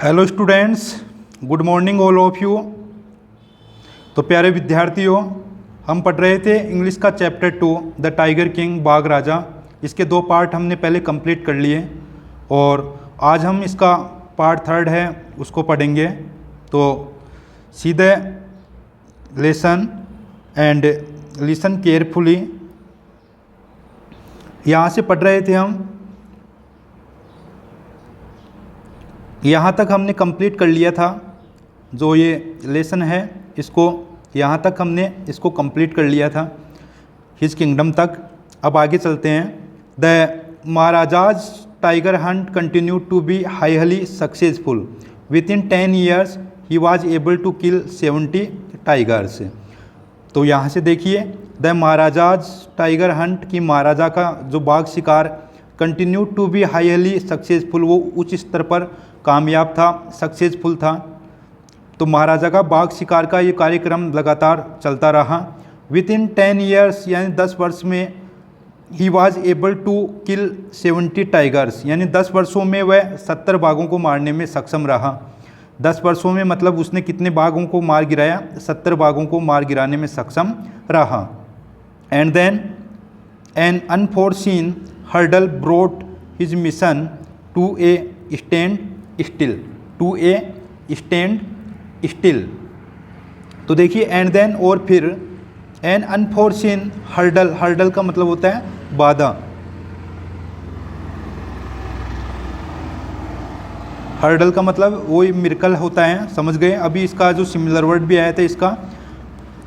Hello students, good morning all of you. तो प्यारे विद्यार्थियों, हम पढ़ रहे थे इंग्लिश का चैप्टर 2 द टाइगर किंग बाघ राजा। इसके 2 पार्ट हमने पहले कंप्लीट कर लिए और आज हम इसका पार्ट 3 है उसको पढ़ेंगे। तो सीधे लेसन एंड लिसन केयरफुली। यहाँ से पढ़ रहे थे हम, यहाँ तक हमने कंप्लीट कर लिया था। जो ये लेसन है इसको यहाँ तक हमने इसको कंप्लीट कर लिया था, हिज किंगडम तक। अब आगे चलते हैं। The maharaja's tiger hunt continue to be highly successful. Within 10 years he was able to kill 70 tigers. तो यहाँ से देखिए, द महाराजाज टाइगर हंट की महाराजा का जो बाघ शिकार continue to be highly successful, वो उच्च स्तर पर कामयाब था, सक्सेसफुल था। तो महाराजा का बाघ शिकार का ये कार्यक्रम लगातार चलता रहा। विद इन 10 years यानी 10 वर्ष में ही was able to kill 70 tigers, यानी 10 वर्षों में वह 70 बाघों को मारने में सक्षम रहा। 10 वर्षों में मतलब उसने कितने बाघों को मार गिराया? 70 बाघों को मार गिराने में सक्षम रहा। And then an unforeseen hurdle brought his mission to a standstill, to a standstill. तो देखिए, एंड देन और फिर, एन अनफोर्सीन हर्डल, हर्डल का मतलब होता है बाधा। हर्डल का मतलब वही मिरेकल होता है, समझ गए। अभी इसका जो सिमिलर वर्ड भी आया था इसका,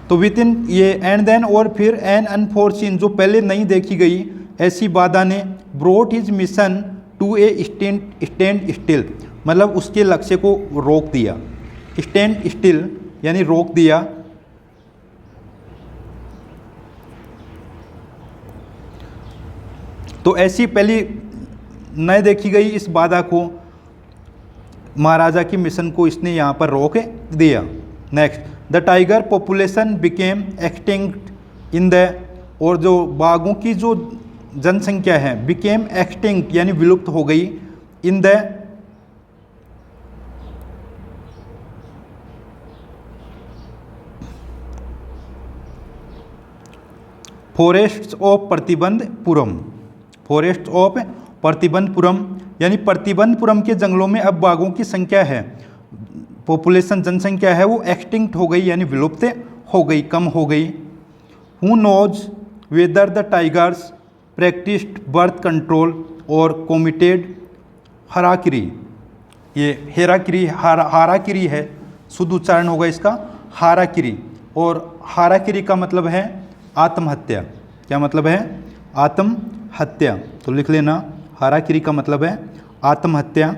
तो विद इन ये एंड देन और फिर, एन अनफोर्सीन जो पहले नहीं देखी गई ऐसी बाधा ने brought his mission to a standstill, मतलब उसके लक्ष्य को रोक दिया। स्टैंड स्टिल यानी रोक दिया। तो ऐसी पहली न देखी गई इस बाधा को, महाराजा की मिशन को इसने यहाँ पर रोक दिया। Next, the tiger population became extinct in the, और जो बाघों की जो जनसंख्या है, बिकेम एक्सटिंक्ट यानी विलुप्त हो गई, in the forests of Pratibandapuram, forest of Pratibandapuram यानी प्रतिबंधपुरम के जंगलों में अब बाघों की संख्या है, पॉपुलेशन जनसंख्या है वो एक्सटिंक्ट हो गई यानी विलुप्त हो गई, कम हो गई। Who knows whether the tigers practised birth control और कमिटेड हराकिरी, ये हेराकिरी हाराकिरी है, शुद्ध उच्चारण होगा इसका हाराकिरी। और हाराकिरी का मतलब है आत्महत्या। क्या मतलब है? आत्महत्या। तो लिख लेना, हाराकिरी का मतलब है आत्महत्या।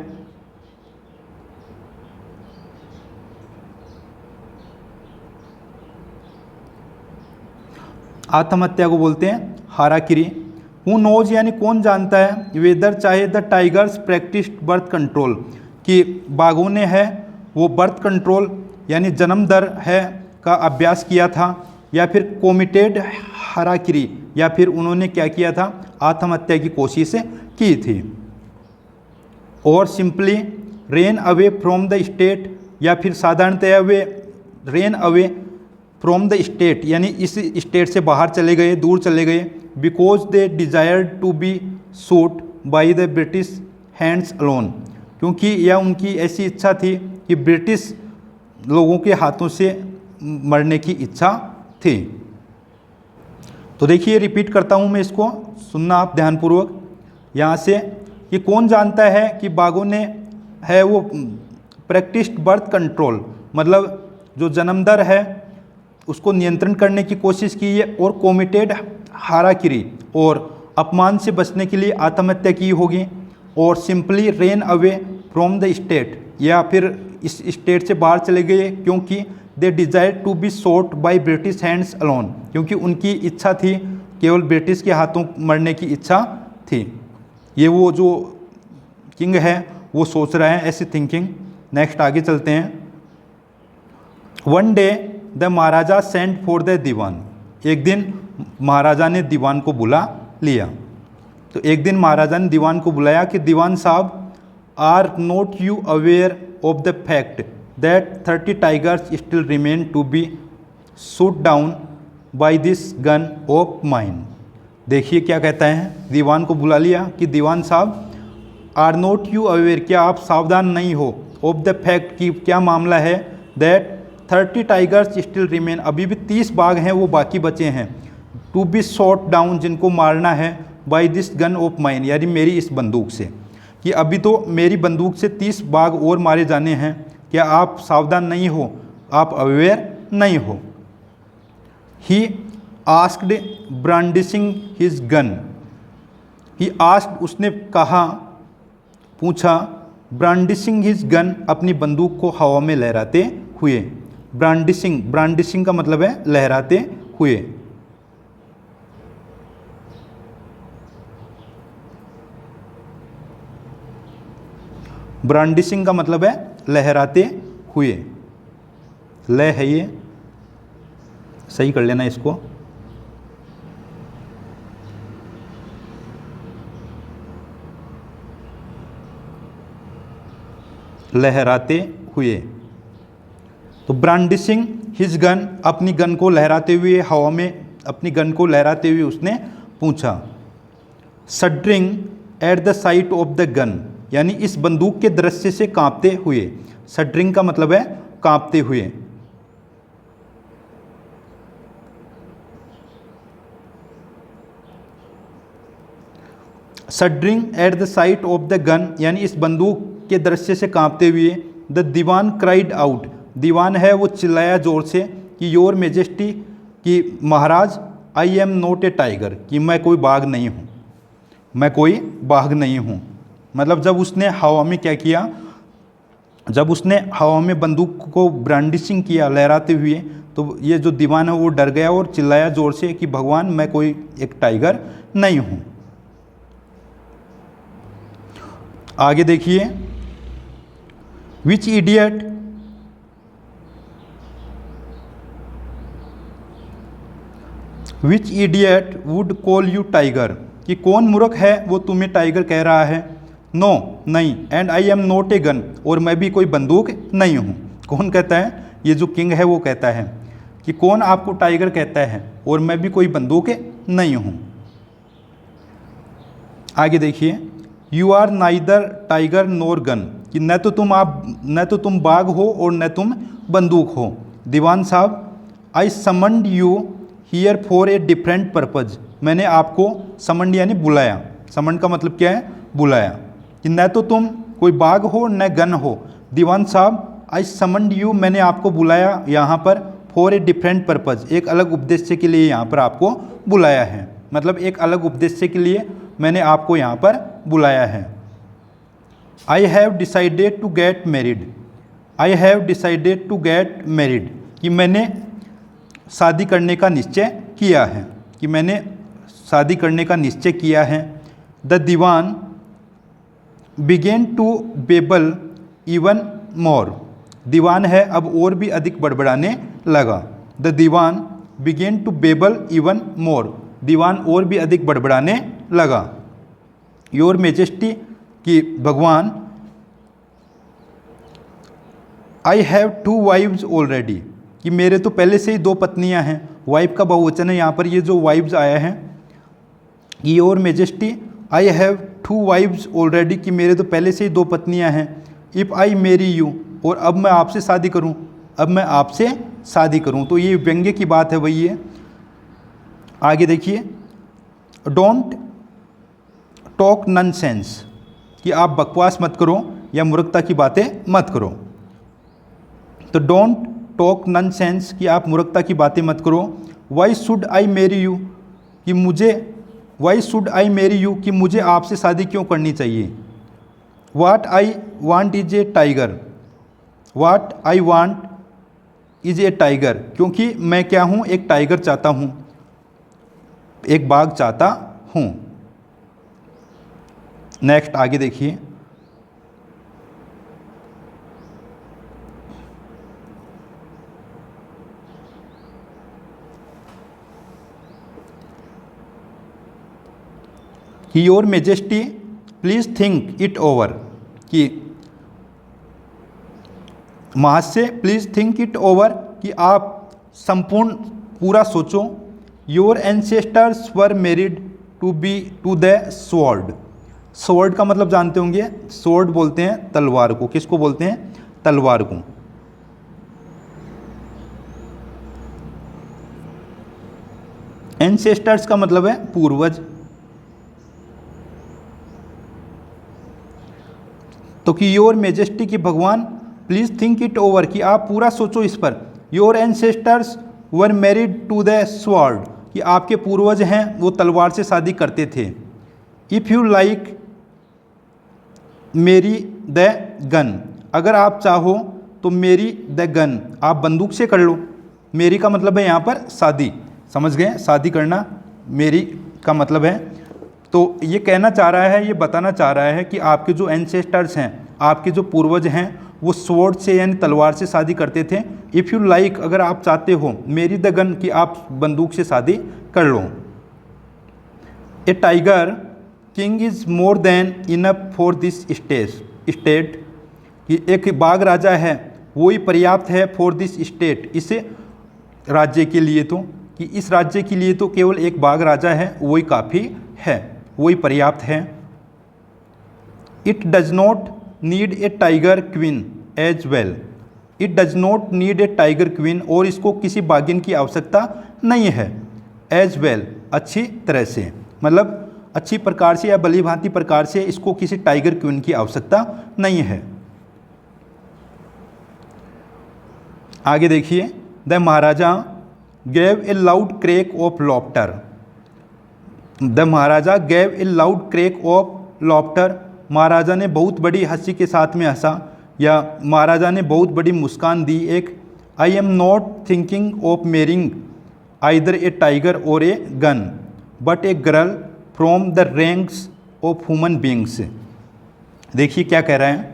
आत्महत्या को बोलते हैं हाराकिरी। हु नोज यानी कौन जानता है, वेदर चाहे, the tigers practised birth control, कि बाघों ने है वो बर्थ कंट्रोल यानी जन्म दर है का अभ्यास किया था, या फिर कमिटेड हराकिरी, या फिर उन्होंने क्या किया था? आत्महत्या की कोशिश की थी। और simply ran away from the state, या फिर साधारणतया they ran away from the state यानी इस स्टेट से बाहर चले गए, दूर चले गए। Because they desired to be shoot by the British hands alone, क्योंकि यह उनकी ऐसी इच्छा थी कि ब्रिटिश लोगों के हाथों से मरने की इच्छा थी। तो देखिए, रिपीट करता हूँ मैं इसको, सुनना आप ध्यानपूर्वक। यहाँ से कि कौन जानता है कि बाघों ने है वो प्रैक्टिस्ड बर्थ कंट्रोल, मतलब जो जन्म दर है उसको नियंत्रण करने की कोशिश की है, और कमिटेड हाराकिरी और अपमान से बचने के लिए आत्महत्या की होगी। और simply ran away from the state, या फिर इस स्टेट से बाहर चले गए, क्योंकि they desire to be shot by British hands alone, क्योंकि उनकी इच्छा थी, केवल ब्रिटिश के हाथों मरने की इच्छा थी। ये वो जो किंग है वो सोच रहा है ऐसी थिंकिंग। नेक्स्ट आगे चलते हैं। One day the maharaja sent for the dewan, एक दिन महाराजा ने दीवान को बुला लिया। तो एक दिन महाराजा ने दीवान को बुलाया कि दीवान साहब, are not you aware of the fact that 30 tigers still remain to be shoot down by this gun of mine. देखिए क्या कहता है, दीवान को बुला लिया कि दीवान साहब, आर नॉट यू अवेयर, क्या आप सावधान नहीं हो, ऑफ द फैक्ट की क्या मामला है, दैट 30 टाइगर्स स्टिल रिमेन, अभी भी 30 बाघ हैं वो बाकी बचे हैं, टू बी शॉट डाउन, जिनको मारना है, by this gun of mine, यानी मेरी इस बंदूक से, कि अभी तो मेरी बंदूक से 30 बाघ और मारे जाने हैं, क्या आप सावधान नहीं हो, आप अवेयर नहीं हो। He asked brandishing his gun, he asked उसने कहा, पूछा, ब्रांडिशिंग हिज गन अपनी बंदूक को हवा में लहराते हुए। ब्रांडिशिंग, ब्रांडिशिंग का मतलब है लहराते हुए। ब्रांडिशिंग का मतलब है लहराते हुए, लय है ये, सही कर लेना इसको। लहराते हुए, तो ब्रांडिशिंग हिज गन, अपनी गन को लहराते हुए, हवा में अपनी गन को लहराते हुए उसने पूछा। Shuddering at the sight of the gun, यानी इस बंदूक के दृश्य से कांपते हुए। शड्रिंग का मतलब है कांपते हुए। Shuddering at the sight of the gun, यानी इस बंदूक के दृश्य से कांपते हुए। द दीवान क्राइड आउट, दीवान है वो चिल्लाया जोर से कि योर मेजेस्टी, कि महाराज, I am not a tiger, कि मैं कोई बाघ नहीं हूँ, मैं कोई बाघ नहीं हूँ। मतलब जब उसने हवा में क्या किया, जब उसने हवा में बंदूक को ब्रांडिशिंग किया लहराते हुए, तो ये जो दीवान है वो डर गया और चिल्लाया जोर से कि भगवान, मैं कोई एक टाइगर नहीं हूँ। आगे देखिए, which idiot, which idiot would call you tiger, कि कौन मूर्ख है वो तुम्हें टाइगर कह रहा है। नो, नहीं, and I am not a gun, और मैं भी कोई बंदूक नहीं हूँ। कौन कहता है, ये जो किंग है वो कहता है कि कौन आपको टाइगर कहता है, और मैं भी कोई बंदूक नहीं हूँ। आगे देखिए, you are neither tiger nor gun, कि न तो तुम बाघ हो और न तुम बंदूक हो। दीवान साहब, I summoned you here for a different purpose, मैंने आपको समन्ड यानी बुलाया। समन्ड का मतलब क्या है, बुलाया, कि न तो तुम कोई बाघ हो न गन हो। दीवान साहब, आई समन्ड यू, मैंने आपको बुलाया यहाँ पर, फॉर ए डिफरेंट पर्पज़, एक अलग उद्देश्य के लिए यहाँ पर आपको बुलाया है। मतलब एक अलग उद्देश्य के लिए मैंने आपको यहाँ पर बुलाया है। I have decided to get married, I have decided to get married, कि मैंने शादी करने का निश्चय किया है, कि मैंने शादी करने का निश्चय किया है। The dewan began to babble even more, दीवान है अब और भी अधिक बड़बड़ाने लगा। The dewan began to babble even more, दीवान और भी अधिक बड़बड़ाने लगा। योर मेजेस्टी, कि भगवान, आई हैव 2 वाइव्स ऑलरेडी, कि मेरे तो पहले से ही 2 पत्नियां हैं। वाइफ का बहुवचन है यहाँ पर, ये जो वाइव्स आया है, your majesty, I have 2 wives already, कि मेरे तो पहले से ही 2 पत्नियां हैं। इफ़ आई मेरी यू, और अब मैं आपसे शादी करूं, अब मैं आपसे शादी करूं, तो ये व्यंग्य की बात है वही है। आगे देखिए, डोंट टॉक नॉनसेंस, कि आप बकवास मत करो या मूर्खता की बातें मत करो। तो डोंट टॉक नॉनसेंस, कि आप मूर्खता की बातें मत करो। Why should I marry you, कि मुझे, why should I marry you, कि मुझे आपसे शादी क्यों करनी चाहिए। What I want is a tiger, what I want is a tiger, क्योंकि मैं क्या हूँ, एक टाइगर चाहता हूँ, एक बाघ चाहता हूँ। नेक्स्ट आगे देखिए, कि your majesty please think it over, कि महाशय प्लीज़ थिंक इट ओवर, कि आप संपूर्ण पूरा सोचो। Your ancestors were married to the sword. Sword का मतलब जानते होंगे, स्वॉर्ड बोलते हैं तलवार को। किसको बोलते हैं? तलवार को। एंसेस्टर्स का मतलब है पूर्वज। तो कि योर मेजेस्टी की भगवान प्लीज़ थिंक इट ओवर, कि आप पूरा सोचो इस पर। Your ancestors were married to the sword, कि आपके पूर्वज हैं वो तलवार से शादी करते थे। इफ़ यू लाइक मेरी द गन, अगर आप चाहो तो मेरी द गन, आप बंदूक से कर लो। मेरी का मतलब है यहाँ पर शादी, समझ गए? शादी करना मेरी का मतलब है। तो ये कहना चाह रहा है, ये बताना चाह रहा है कि आपके जो एंसेस्टर्स हैं, आपके जो पूर्वज हैं, वो स्वॉर्ड से यानी तलवार से शादी करते थे। इफ़ यू लाइक, अगर आप चाहते हो, मेरी द गन, कि आप बंदूक से शादी कर लो। A tiger king is more than enough for this state, कि एक बाघ राजा है वो ही पर्याप्त है फॉर दिस स्टेट, इस राज्य के लिए। तो कि इस राज्य के लिए तो केवल एक बाघ राजा है, वही काफ़ी है, वही पर्याप्त है। It does not need a tiger queen as well, it does not need a tiger queen, और इसको किसी बाघिन की आवश्यकता नहीं है। एज वेल, अच्छी तरह से, मतलब अच्छी प्रकार से या भली भांति प्रकार से इसको किसी टाइगर क्वीन की आवश्यकता नहीं है। आगे देखिए, the Maharaja gave a loud crack of laughter. The Maharaja gave a loud crack of laughter, महाराजा ने बहुत बड़ी हंसी के साथ में हंसा, या महाराजा ने बहुत बड़ी मुस्कान दी एक। I am not thinking of marrying either a tiger or a gun but a girl from the ranks of human beings. देखिए क्या कह रहे हैं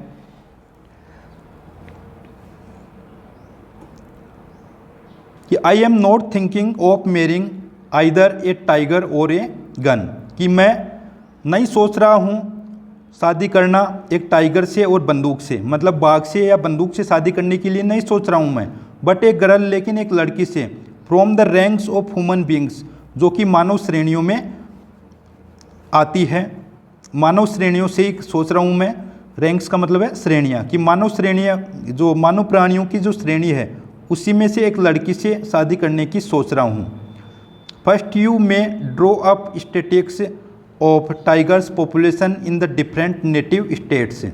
कि I am not thinking of marrying either a tiger or a gun, कि मैं नहीं सोच रहा हूँ शादी करना एक टाइगर से और बंदूक से, मतलब बाघ से या बंदूक से शादी करने के लिए नहीं सोच रहा हूँ मैं, बट एक गर्ल, लेकिन एक लड़की से, from the ranks of human beings, जो कि मानव श्रेणियों में आती है। मानव श्रेणियों से ही सोच रहा हूँ मैं। रैंक्स का मतलब है श्रेणियाँ, कि मानव श्रेणियाँ, जो मानव प्राणियों की जो श्रेणी है उसी में से एक लड़की से शादी करने की सोच रहा हूँ। फर्स्ट यू में draw up statistics of tigers population in the different native states.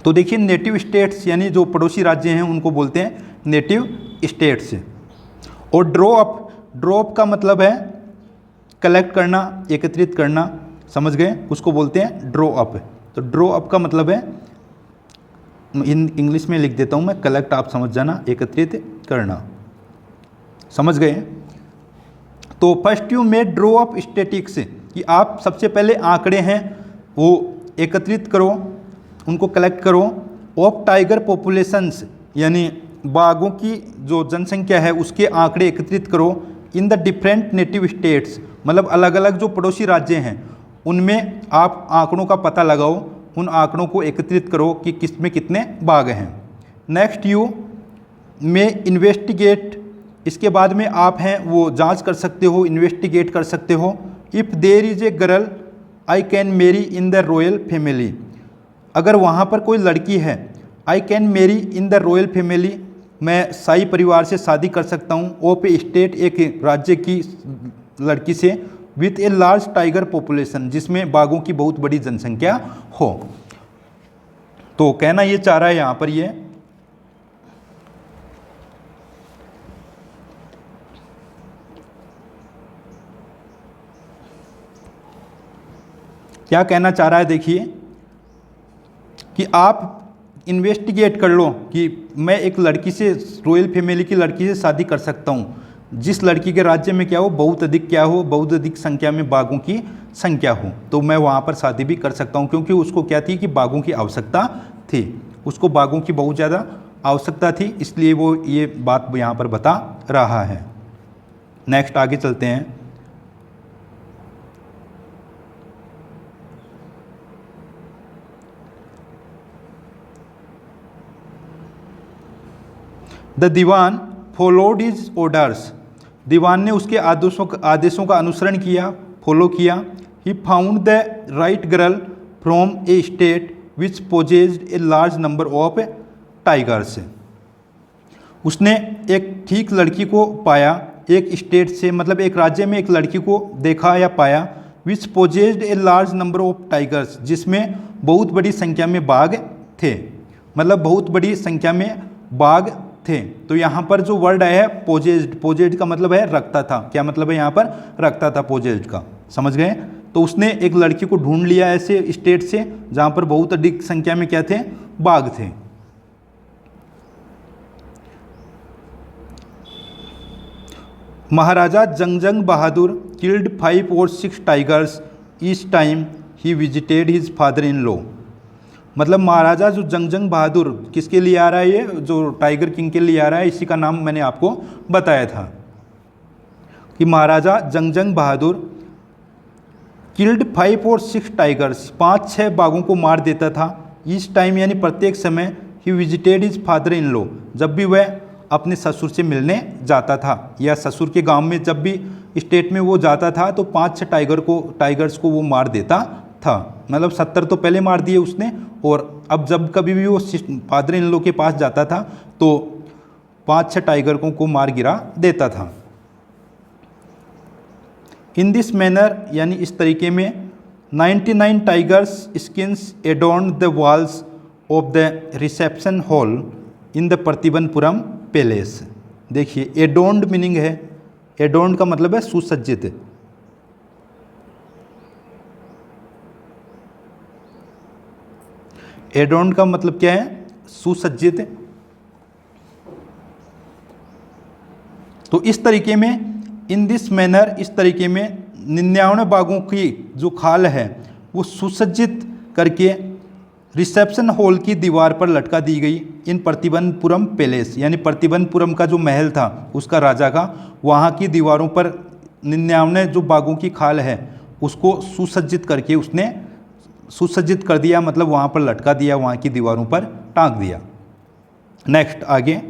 तो देखिए, नेटिव स्टेट्स यानी जो पड़ोसी राज्य हैं उनको बोलते हैं नेटिव स्टेट्स। और ड्रॉ अप का मतलब है कलेक्ट करना, एकत्रित करना, समझ गए? उसको बोलते हैं ड्रॉ अप। तो ड्रॉ अप का मतलब है, इंग्लिश में लिख देता हूँ मैं, कलेक्ट, आप समझ जाना, एकत्रित करना, समझ गए? तो फर्स्ट यू में ड्रॉ अप स्टैटिस्टिक्स, कि आप सबसे पहले आंकड़े हैं वो एकत्रित करो, उनको कलेक्ट करो। ऑफ टाइगर पॉपुलेशंस, यानी बाघों की जो जनसंख्या है उसके आंकड़े एकत्रित करो। In the different native states, मतलब अलग अलग जो पड़ोसी राज्य हैं उनमें आप आंकड़ों का पता लगाओ, उन आंकड़ों को एकत्रित करो कि किस में कितने बाघ हैं। नेक्स्ट यू में इन्वेस्टिगेट, इसके बाद में आप हैं वो जांच कर सकते हो, इन्वेस्टिगेट कर सकते हो। If there is a girl I can marry in the royal family, अगर वहाँ पर कोई लड़की है, I can marry in the royal family, मैं शाही परिवार से शादी कर सकता हूँ। ऑफ ए स्टेट, एक राज्य की लड़की से, with a large tiger population, जिसमें बाघों की बहुत बड़ी जनसंख्या हो। तो कहना ये चाह रहा है यहाँ पर ये क्या कहना चाह रहा है, देखिए कि आप इन्वेस्टिगेट कर लो कि मैं एक लड़की से, रॉयल फैमिली की लड़की से शादी कर सकता हूँ, जिस लड़की के राज्य में क्या हो, बहुत अधिक संख्या में बाघों की संख्या हो, तो मैं वहाँ पर शादी भी कर सकता हूँ। क्योंकि उसको क्या थी कि बाघों की आवश्यकता थी, उसको बाघों की बहुत ज़्यादा आवश्यकता थी, इसलिए वो ये बात यहाँ पर बता रहा है। नेक्स्ट आगे चलते हैं। The Dewan followed his orders, दीवान ने उसके आदेशों का अनुसरण किया, फॉलो किया। He found the right girl from a state which possessed a large number of tigers, उसने एक ठीक लड़की को पाया एक स्टेट से, मतलब एक राज्य में एक लड़की को देखा या पाया, which possessed a large number of tigers, जिसमें बहुत बड़ी संख्या में बाघ थे, मतलब बहुत बड़ी संख्या में बाघ थे। तो यहाँ पर जो वर्ड आया है पोजेस्ड, पोजेस्ड का मतलब है रखता था। क्या मतलब है यहाँ पर? रखता था, पोजेस्ड का, समझ गए। तो उसने एक लड़की को ढूंढ लिया ऐसे स्टेट से जहाँ पर बहुत अधिक संख्या में क्या थे? बाघ थे। Maharaja Jung Jung Bahadur killed 5 or 6 tigers each time he visited his father in law, मतलब महाराजा जो जंगजंग बहादुर किसके लिए आ रहा है? ये जो टाइगर किंग के लिए आ रहा है, इसी का नाम मैंने आपको बताया था कि महाराजा Jung Jung Bahadur killed 5 or 6 tigers, 5-6 बाघों को मार देता था। ईच टाइम यानी प्रत्येक समय, ही visited his father in law, जब भी वह अपने ससुर से मिलने जाता था या ससुर के गांव में जब भी स्टेट में वो जाता था तो 5-6 टाइगर्स को वो मार देता था। मतलब 70 तो पहले मार दिए उसने, और अब जब कभी भी वो फादर इन लॉ के पास जाता था तो 5-6 टाइगरों को मार गिरा देता था। इन दिस मैनर यानी इस तरीके में 99 tigers skins adorned the walls of the reception hall in the Pratibandapuram palace. देखिए एडोर्न्ड मीनिंग है, एडोर्न्ड का मतलब है सुसज्जित। एडोर्न्ड का मतलब क्या है? सुसज्जित। तो इस तरीके में इन दिस मैनर, इस तरीके में 99 बाघों की जो खाल है वो सुसज्जित करके रिसेप्शन हॉल की दीवार पर लटका दी गई। इन प्रतिबनपुरम पैलेस यानी प्रतिबनपुरम का जो महल था उसका, राजा का, वहाँ की दीवारों पर 99 जो बाघों की खाल है उसको सुसज्जित करके उसने सुसज्जित कर दिया, मतलब वहाँ पर लटका दिया, वहाँ की दीवारों पर टांग दिया। नेक्स्ट आगे,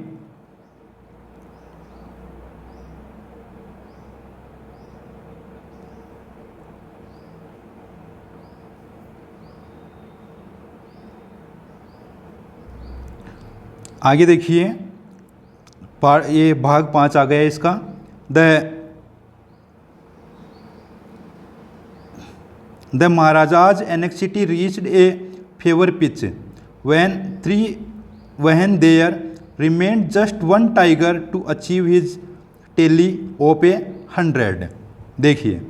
आगे देखिए ये भाग 5 आ गया इसका। The Maharaja's anxiety reached a fever pitch when there remained just one tiger to achieve his tally of 100। देखिए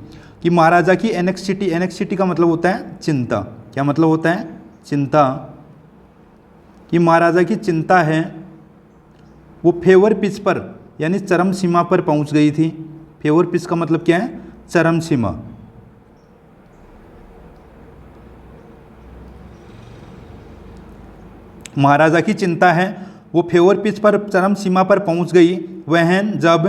कि महाराजा की एनेक्सिटी, एनेक्सिटी का मतलब होता है चिंता। क्या मतलब होता है? चिंता। कि महाराजा की चिंता है वो फेवर पिच पर यानी चरम सीमा पर पहुंच गई थी। फेवर पिच का मतलब क्या है? चरम सीमा। महाराजा की चिंता है वो फेवर पिच पर चरम सीमा पर पहुंच गई वहन जब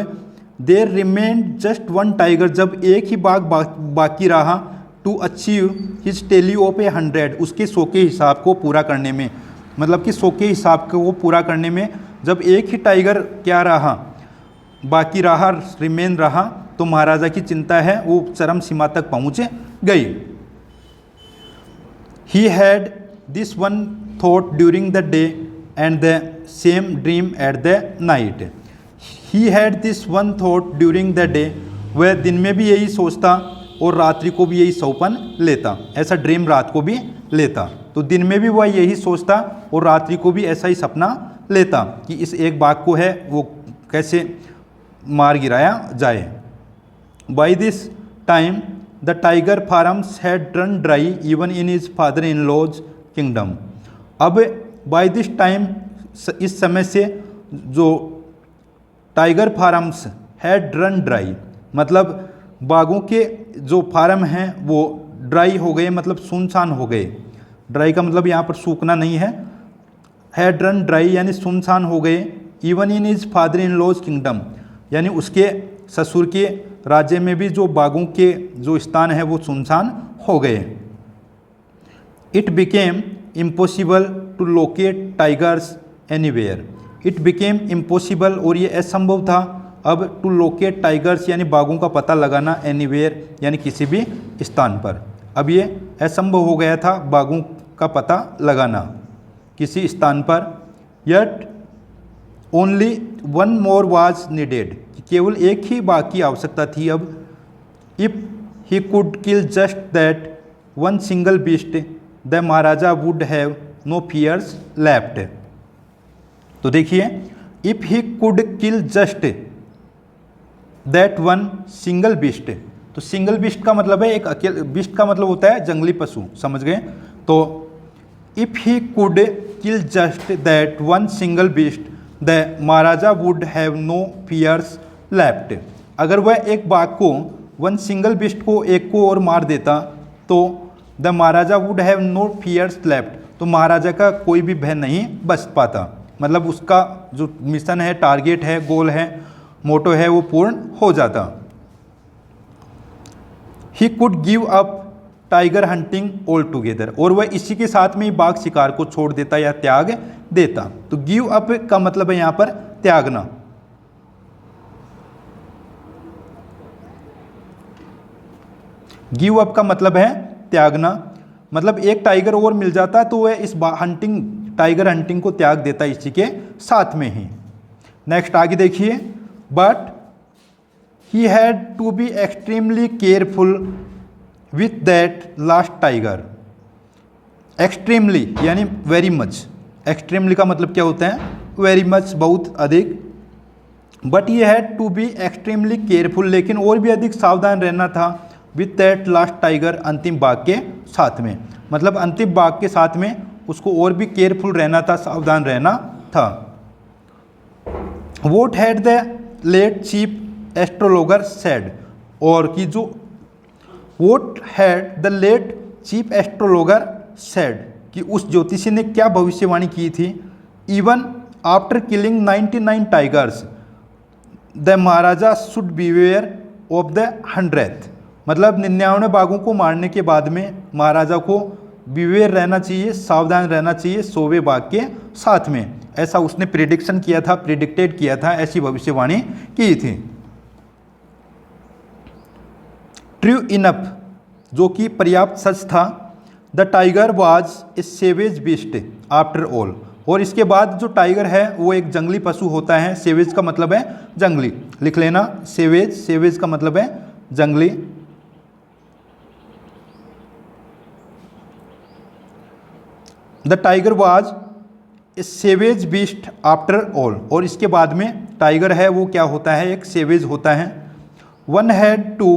there remained just one tiger, जब एक ही बाघ बाकी रहा, to achieve his tally of 100, उसके 100 के हिसाब को पूरा करने में, मतलब कि 100 के हिसाब को वो पूरा करने में जब एक ही टाइगर क्या रहा, बाकी रहा, रिमेन रहा, तो महाराजा की चिंता है वो चरम सीमा तक पहुंच गई। He had this one thought during the day and the same dream at the night. He had this one thought during the day, वह दिन में भी यही सोचता और रात्रि को भी यही सौपन लेता, ऐसा ड्रीम रात को भी लेता। तो दिन में भी वह यही सोचता और रात्रि को भी ऐसा ही सपना लेता कि इस एक बाघ को है वो कैसे मार गिराया जाए। By this time the tiger farms had run dry even in his father in law's kingdom. अब बाई दिस टाइम, इस समय से जो tiger farms had run dry, मतलब बाघों के जो फार्म हैं वो ड्राई हो गए, मतलब सुनसान हो गए। ड्राई का मतलब यहाँ पर सूखना नहीं है। हैड रन ड्राई यानी सुनसान हो गए। Even in his father in law's kingdom यानी उसके ससुर के राज्य में भी जो बाघों के जो स्थान है वो सुनसान हो गए। It became impossible to locate tigers anywhere, it became impossible, और ये असंभव था अब, टू लोकेट टाइगर्स यानी बाघों का पता लगाना, एनीवेयर यानी किसी भी स्थान पर। अब ये असंभव हो गया था बाघों का पता लगाना किसी स्थान पर। Yet only one more was needed, केवल एक ही बाघ की आवश्यकता थी अब। If he could kill just that one single beast the Maharaja would have no fears left. तो देखिए, if he could kill just that one single beast, तो सिंगल बीस्ट का मतलब है एक अकेले, बीस्ट का मतलब होता है जंगली पशु, समझ गए। तो if he could kill just that one single beast the Maharaja would have no fears left. अगर वह एक बाघ को, वन सिंगल बीस्ट को, एक को और मार देता तो the Maharaja would have no fears left, तो महाराजा का कोई भी भय नहीं बच पाता। मतलब उसका जो मिशन है, टारगेट है, गोल है, मोटो है, वो पूर्ण हो जाता। He could give up tiger hunting all together, और वह इसी के साथ में ही बाघ शिकार को छोड़ देता या त्याग देता। तो गिव अप का मतलब है यहाँ पर त्यागना। गिव अप का मतलब है त्यागना, मतलब एक टाइगर और मिल जाता तो वह इस टाइगर हंटिंग को त्याग देता इसी के साथ में ही। नेक्स्ट आगे देखिए, but he had to be extremely careful with that last tiger. Extremely यानी वेरी मच, एक्सट्रीमली का मतलब क्या होता है, वेरी मच, बहुत अधिक। But he had to be extremely careful, लेकिन और भी अधिक सावधान रहना था विथ दैट लास्ट टाइगर, अंतिम बाघ के साथ में। मतलब अंतिम बाघ के साथ में उसको और भी केयरफुल रहना था, सावधान रहना था। What had the late chief astrologer said, और कि जो what had the late chief astrologer said, कि उस ज्योतिषी ने क्या भविष्यवाणी की थी। Even after killing 99 tigers the Maharaja should beware of the 100th, मतलब 99 बाघों को मारने के बाद में महाराजा को बीवेयर रहना चाहिए, सावधान रहना चाहिए 100वें बाघ के साथ में। ऐसा उसने प्रिडिक्शन किया था, प्रिडिक्टेड किया था, ऐसी भविष्यवाणी की थी। ट्रू इनफ, जो कि पर्याप्त सच था। The tiger was a savage beast after all, और इसके बाद जो टाइगर है वो एक जंगली पशु होता है। सेवेज का मतलब है जंगली, लिख लेना, सेवेज, सेवेज का मतलब है जंगली। The tiger was a savage beast after all, और इसके बाद में टाइगर है वो क्या होता है, एक सेवेज होता है। One had to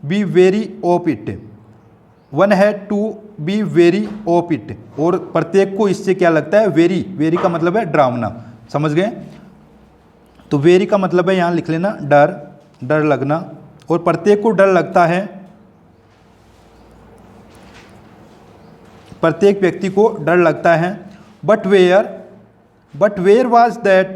be wary of it, one had to be wary of it, और प्रत्येक को इससे क्या लगता है, वेरी, वेरी का मतलब है डरावना, समझ गए। तो वेरी का मतलब है यहाँ लिख लेना डर, डर लगना, और प्रत्येक को डर लगता है, प्रत्येक व्यक्ति को डर लगता है। But where was that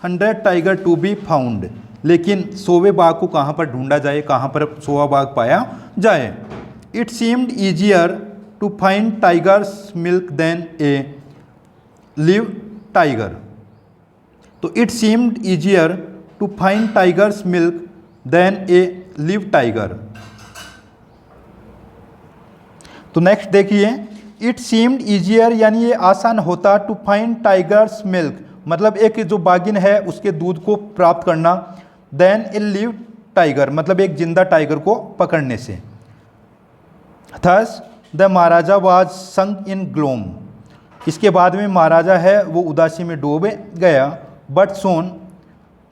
100 tiger to be found, लेकिन 100वें बाघ को कहाँ पर ढूंढा जाए, कहाँ पर 100वां बाघ पाया जाए। It seemed easier to find tigers milk than a live tiger, तो it seemed easier to find tigers milk than a live tiger. तो नेक्स्ट देखिए, इट सीम्ड ईजियर यानी ये आसान होता, टू फाइंड टाइगर्स मिल्क मतलब एक जो बागिन है उसके दूध को प्राप्त करना, देन ए लिव टाइगर मतलब एक जिंदा टाइगर को पकड़ने से। थस द महाराजा वाज संक इन ग्लोम, इसके बाद में महाराजा है वो उदासी में डूब गया। But Son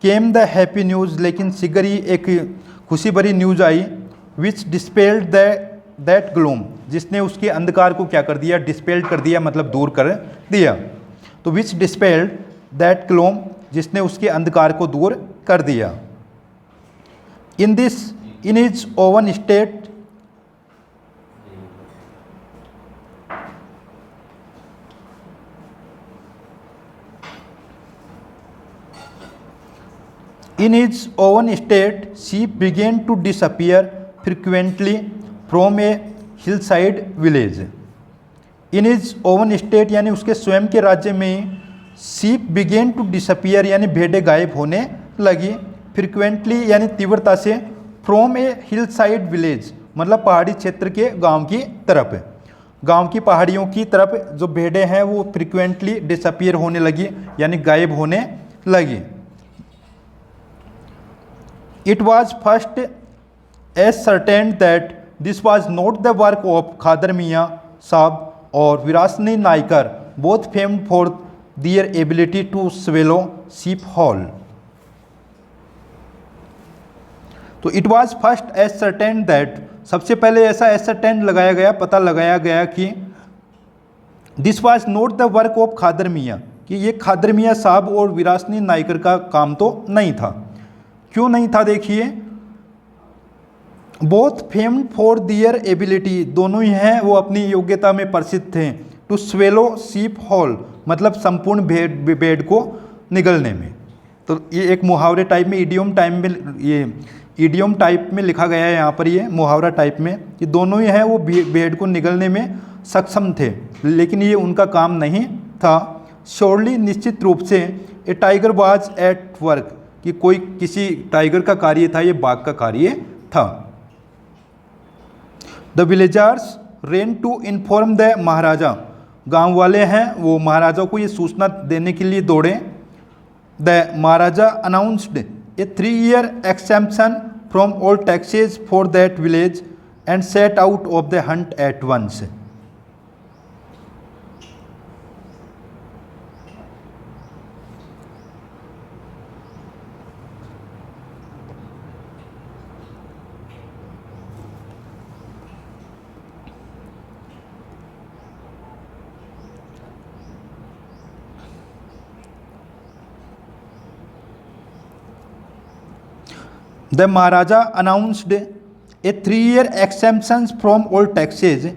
came the happy news, लेकिन शीघ्र ही एक खुशी भरी न्यूज़ आई, विच डिस्पेल्ड दैट ग्लोम, जिसने उसके अंधकार को क्या कर दिया, डिस्पेल्ड कर दिया मतलब दूर कर दिया। तो विच डिस्पेल्ड दैट ग्लोम, जिसने उसके अंधकार को दूर कर दिया। In his oven state, in his own state sheep began to disappear frequently from a hillside village। in his own state यानी उसके स्वयं के राज्य में शीप बिगेन टू डिसअपियर यानी भेड़ें गायब होने लगी। फ्रिक्वेंटली यानी तीव्रता से, from A hill side village मतलब पहाड़ी क्षेत्र के गांव की तरफ, गांव की पहाड़ियों की तरफ जो भेड़ें हैं वो फ्रिक्वेंटली डिसअपियर होने लगी यानी गायब होने लगी। It was first ascertained that this was not the work of Khader Mian Sahib और Veerasami Naicker, both famed for their ability to swallow sheep whole. तो it was first ascertained that, सबसे पहले ऐसा एसरटेन लगाया गया, पता लगाया गया कि this was not the work of Khader Mian, कि ये खादर मियाँ साहब और विरासनी नायकर का काम तो नहीं था। क्यों नहीं था देखिए, both famed for their ability, दोनों ही हैं वो अपनी योग्यता में प्रसिद्ध थे, टू स्वेलो शीप हॉल मतलब संपूर्ण भेड़ को निगलने में। तो ये एक मुहावरे टाइप में, इडियम टाइप में, ये इडियम टाइप में लिखा गया है यहाँ पर, ये मुहावरा टाइप में कि दोनों ही हैं वो भेड़ को निगलने में सक्षम थे, लेकिन ये उनका काम नहीं था। श्योरली निश्चित रूप से, ए टाइगर वाज एट वर्क, कि कोई किसी टाइगर का कार्य था, ये बाघ का कार्य था। The villagers ran to inform the Maharaja, गांव वाले हैं वो महाराजा को ये सूचना देने के लिए दौड़े। The Maharaja announced A 3-year exemption from all taxes for that village and set out of the hunt at once. The Maharaja announced a 3-year exemption from all taxes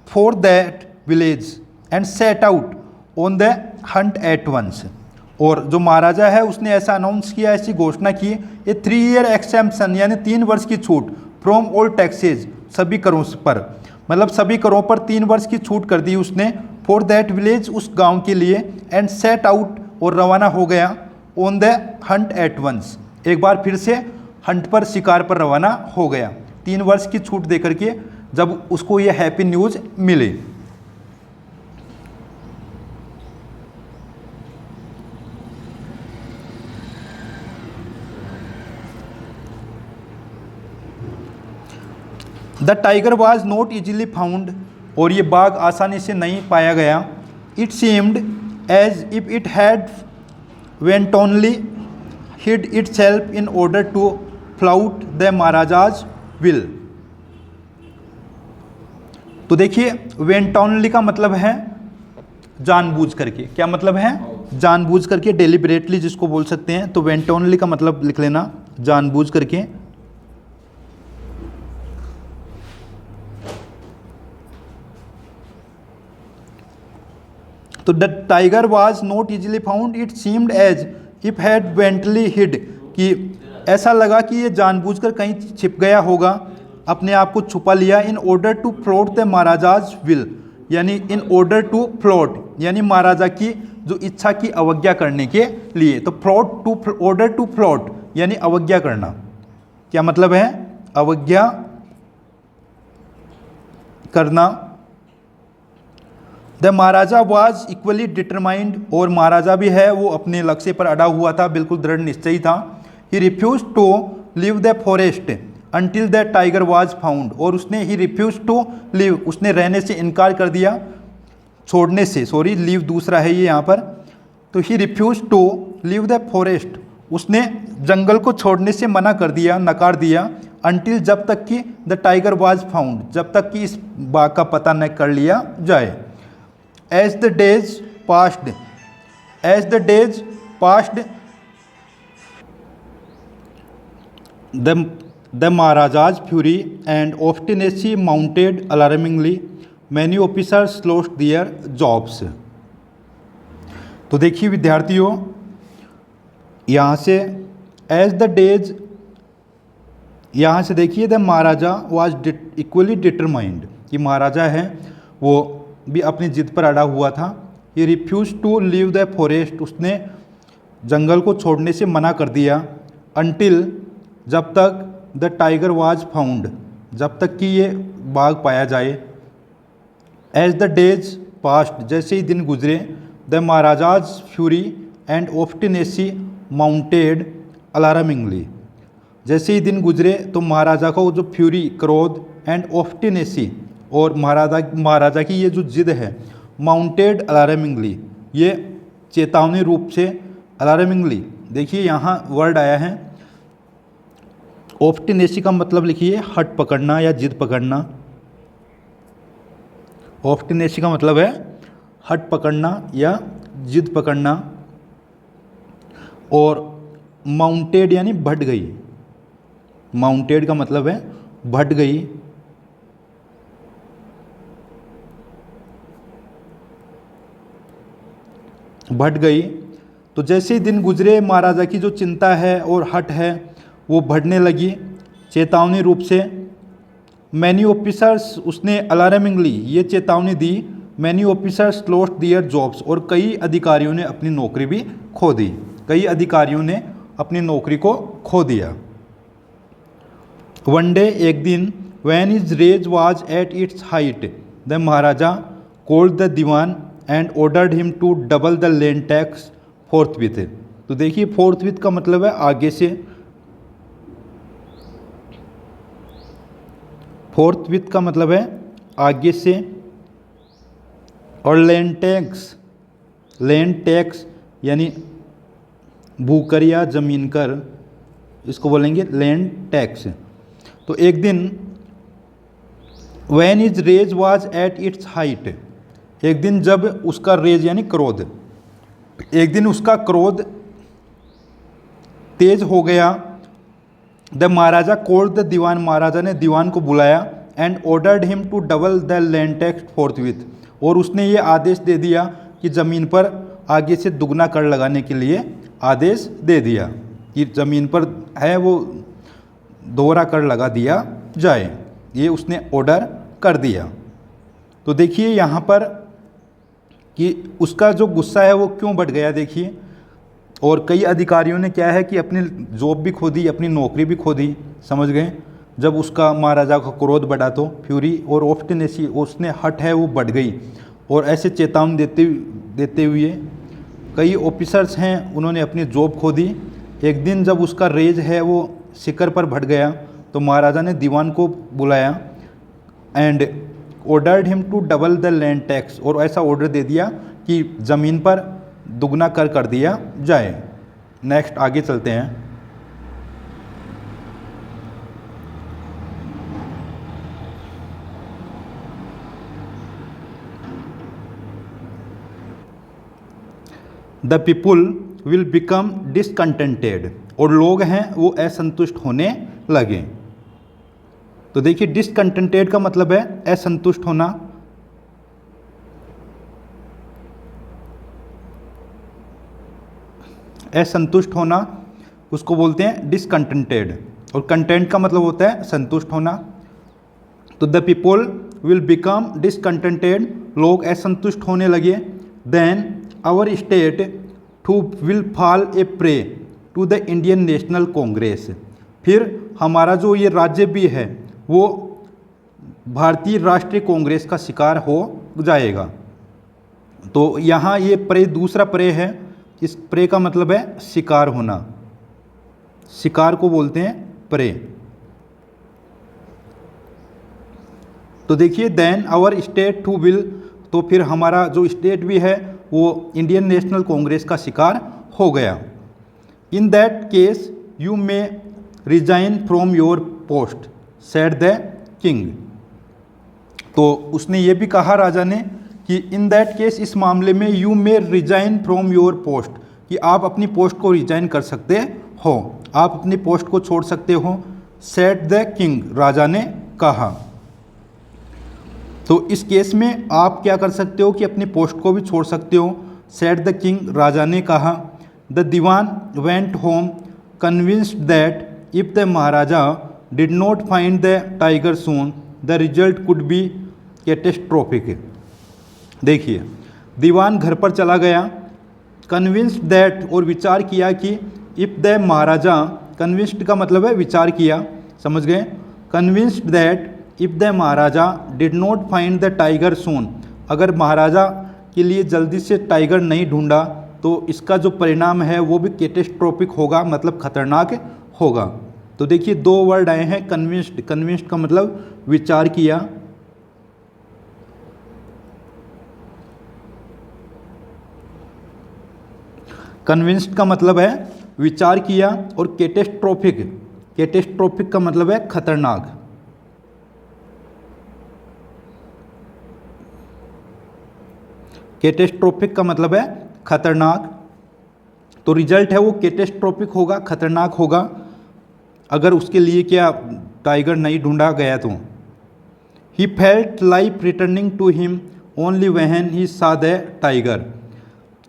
for that village and set out on the hunt at once. और जो महाराजा है उसने ऐसा announce किया, ऐसी घोषणा की, ये 3-year exemption यानी 3 वर्ष की छूट, फ्रॉम ऑल टैक्सेज सभी करों पर, मतलब सभी करों पर 3 वर्ष की छूट कर दी उसने, फॉर दैट विलेज उस गांव के लिए, एंड सेट आउट और रवाना हो गया, on the hunt at once एक बार फिर से हंट पर, शिकार पर रवाना हो गया, 3 वर्ष की छूट देकर के जब उसको ये हैप्पी न्यूज़ मिली। The tiger was not easily found, और ये बाघ आसानी से नहीं पाया गया। It seemed as if it had wantonly hid itself in order to flout the Maharaja's will. तो देखिए वेंटोनली का मतलब है जानबूझ करके, क्या मतलब है, जानबूझ करके, डेलिबरेटली जिसको बोल सकते हैं, तो वेंटोनली का मतलब लिख लेना जानबूझ करके। तो the tiger was not easily found, it seemed as if had wantonly hid, कि ऐसा लगा कि ये जानबूझकर कहीं छिप गया होगा, अपने आप को छुपा लिया, in order to flout the Maharaja's will, यानी इन ऑर्डर टू फ्लोट यानी महाराजा की जो इच्छा की अवज्ञा करने के लिए। तो flout to, order to flout यानी अवज्ञा करना, क्या मतलब है, अवज्ञा करना। The Maharaja was equally determined, और महाराजा भी है वो अपने लक्ष्य पर अड़ा हुआ था, बिल्कुल दृढ़ निश्चयी था। He refuse to leave the forest until the tiger was found, और उसने ही रिफ्यूज टू लीव, उसने रहने से इनकार कर दिया, छोड़ने से, सॉरी लीव दूसरा है ये यहाँ पर। तो he refuse to leave the forest, उसने जंगल को छोड़ने से मना कर दिया, नकार दिया, अंटिल जब तक कि द टाइगर वॉज फाउंड, जब तक कि इस बाघ का पता न कर लिया जाए। As the days passed, the Maharaja's fury and obstinacy mounted alarmingly. Many officers lost their jobs. तो देखिए विद्यार्थियों, यहाँ से as the days, यहाँ से देखिए the Maharaja was equally determined, कि महाराजा है वो भी अपनी जिद पर अड़ा हुआ था। He refuse to leave the forest, उसने जंगल को छोड़ने से मना कर दिया। अनटिल, जब तक द टाइगर वाज फाउंड, जब तक कि ये बाघ पाया जाए। एज द डेज पास्ट, जैसे ही दिन गुजरे, the Maharaja's fury and obstinacy mounted alarmingly, जैसे ही दिन गुजरे तो महाराजा को जो फ्यूरी, क्रोध, एंड ऑब्स्टिनेसी, और महाराजा की ये जो जिद है, माउंटेड अलार्मिंगली, ये चेतावनी रूप से, अलार्मिंगली, देखिए यहाँ वर्ड आया है। ऑब्स्टिनेसी का मतलब लिखिए हट पकड़ना या जिद पकड़ना। ऑब्स्टिनेसी का मतलब है हट पकड़ना या जिद पकड़ना। और माउंटेड यानी बढ़ गई, माउंटेड का मतलब है बढ़ गई। बढ़ गई, तो जैसे ही दिन गुजरे महाराजा की जो चिंता है और हट है वो बढ़ने लगी चेतावनी रूप से। मैनी ऑफिसर्स, उसने अलार्मिंगली ये चेतावनी दी, मैनी ऑफिसर्स लॉस्ट दियर जॉब्स, और कई अधिकारियों ने अपनी नौकरी भी खो दी, कई अधिकारियों ने अपनी नौकरी को खो दिया। वन डे, एक दिन, when his rage was at its height, the Maharaja called the Dewan and ordered him to double the land tax forthwith. तो देखिए फोर्थविथ का मतलब है आगे से, फोर्थविथ का मतलब है आगे से, और लैंड टैक्स यानी भूकर या जमीन कर, इसको बोलेंगे लैंड टैक्स। तो एक दिन, when his rage was at its height, एक दिन जब उसका रेज यानी क्रोध, एक दिन उसका क्रोध तेज हो गया। The Maharaja called the Dewan, Maharaja ने दीवान को बुलाया, and ordered him to double the land tax forthwith, और उसने ये आदेश दे दिया कि ज़मीन पर आगे से दुगना कर लगाने के लिए आदेश दे दिया कि ज़मीन पर है वो दोहरा कर लगा दिया जाए, ये उसने ऑर्डर कर दिया। तो देखिए यहाँ पर कि उसका जो गुस्सा है वो क्यों बढ़ गया देखिए। और कई अधिकारियों ने क्या है कि अपनी जॉब भी खो दी, अपनी नौकरी भी खो दी, समझ गए। जब उसका महाराजा का क्रोध बढ़ा तो फ्यूरी और ऑब्स्टिनेसी, उसने हट है वो बढ़ गई। और ऐसे चेतावनी देते हुए कई ऑफिसर्स हैं उन्होंने अपनी जॉब खो दी। एक दिन जब उसका रेज है वो शिखर पर बढ़ गया तो महाराजा ने दीवान को बुलाया and ordered him to double the land tax, और ऐसा ऑर्डर दे दिया कि ज़मीन पर दुगना कर दिया जाए। नेक्स्ट आगे चलते हैं। The people will become discontented, और लोग हैं वो असंतुष्ट होने लगे। तो देखिए डिसकंटेंटेड का मतलब है असंतुष्ट होना। असंतुष्ट होना उसको बोलते हैं डिसकंटेंटेड, और कंटेंट का मतलब होता है संतुष्ट होना। तो the people will become discontented, लोग असंतुष्ट होने लगे। Then our state too will fall a prey to the Indian National Congress, फिर हमारा जो ये राज्य भी है वो भारतीय राष्ट्रीय कांग्रेस का शिकार हो जाएगा। तो यहाँ ये प्रे दूसरा प्रे है, इस प्रे का मतलब है शिकार होना, शिकार को बोलते हैं प्रे। तो देखिए then our state too will, तो फिर हमारा जो स्टेट भी है वो इंडियन नेशनल कांग्रेस का शिकार हो गया। In that case you may resign from your post said the king, तो उसने ये भी कहा राजा ने कि इन दैट केस, इस मामले में, you may resign from your post, कि आप अपनी पोस्ट को रिजाइन कर सकते हो, आप अपनी पोस्ट को छोड़ सकते हो। सेड द किंग, राजा ने कहा। तो इस केस में आप क्या कर सकते हो कि अपनी पोस्ट को भी छोड़ सकते हो। सेड द किंग, राजा ने कहा। The Dewan went home convinced that if the Maharaja did not find the tiger soon the result could be catastrophic. देखिए दीवान घर पर चला गया। कन्विंस्ड दैट, और विचार किया कि इफ़ द महाराजा, कन्विंस्ड का मतलब है विचार किया, समझ गए। Convinced that if the Maharaja did not find the tiger soon, अगर महाराजा के लिए जल्दी से टाइगर नहीं ढूंढा तो इसका जो परिणाम है वो भी कैटेस्ट्रोफिक होगा, मतलब खतरनाक होगा। तो देखिए दो वर्ड आए हैं कन्विंस्ड, कन्विंस्ड का मतलब विचार किया, कन्विंस्ड का मतलब है विचार किया, और कैटेस्ट्रोफिक, कैटेस्ट्रोफिक का मतलब है खतरनाक। कैटेस्ट्रोफिक का मतलब है खतरनाक, तो रिजल्ट है वो कैटेस्ट्रोफिक होगा, खतरनाक होगा, अगर उसके लिए क्या टाइगर नहीं ढूंढा गया तो। He felt life returning to him only when he saw the tiger,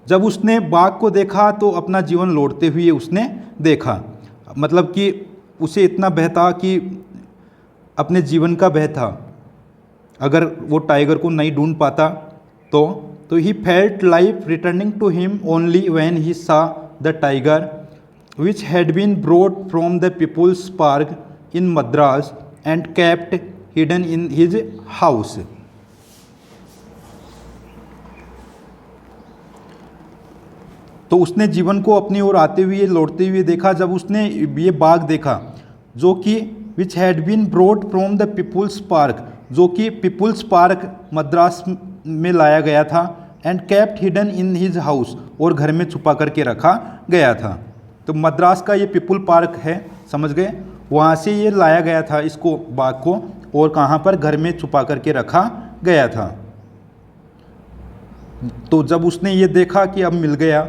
जब उसने बाघ को देखा तो अपना जीवन लौटते हुए उसने देखा, मतलब कि उसे इतना भय था कि अपने जीवन का भय था, अगर वो टाइगर को नहीं ढूंढ पाता तो he felt life returning to him only when he saw the tiger which had been brought from the People's Park in Madras and kept hidden in his house. तो उसने जीवन को अपनी ओर आते हुए लौटते हुए देखा जब उसने ये बाघ देखा, जो कि which had been brought from the People's Park, जो कि पीपुल्स पार्क मद्रास में लाया गया था, and kept hidden in his house, और घर में छुपा करके रखा गया था। तो मद्रास का ये पीपुल पार्क है, समझ गए, वहाँ से ये लाया गया था इसको, बाघ को, और कहाँ पर घर में छुपा करके रखा गया था। तो जब उसने ये देखा कि अब मिल गया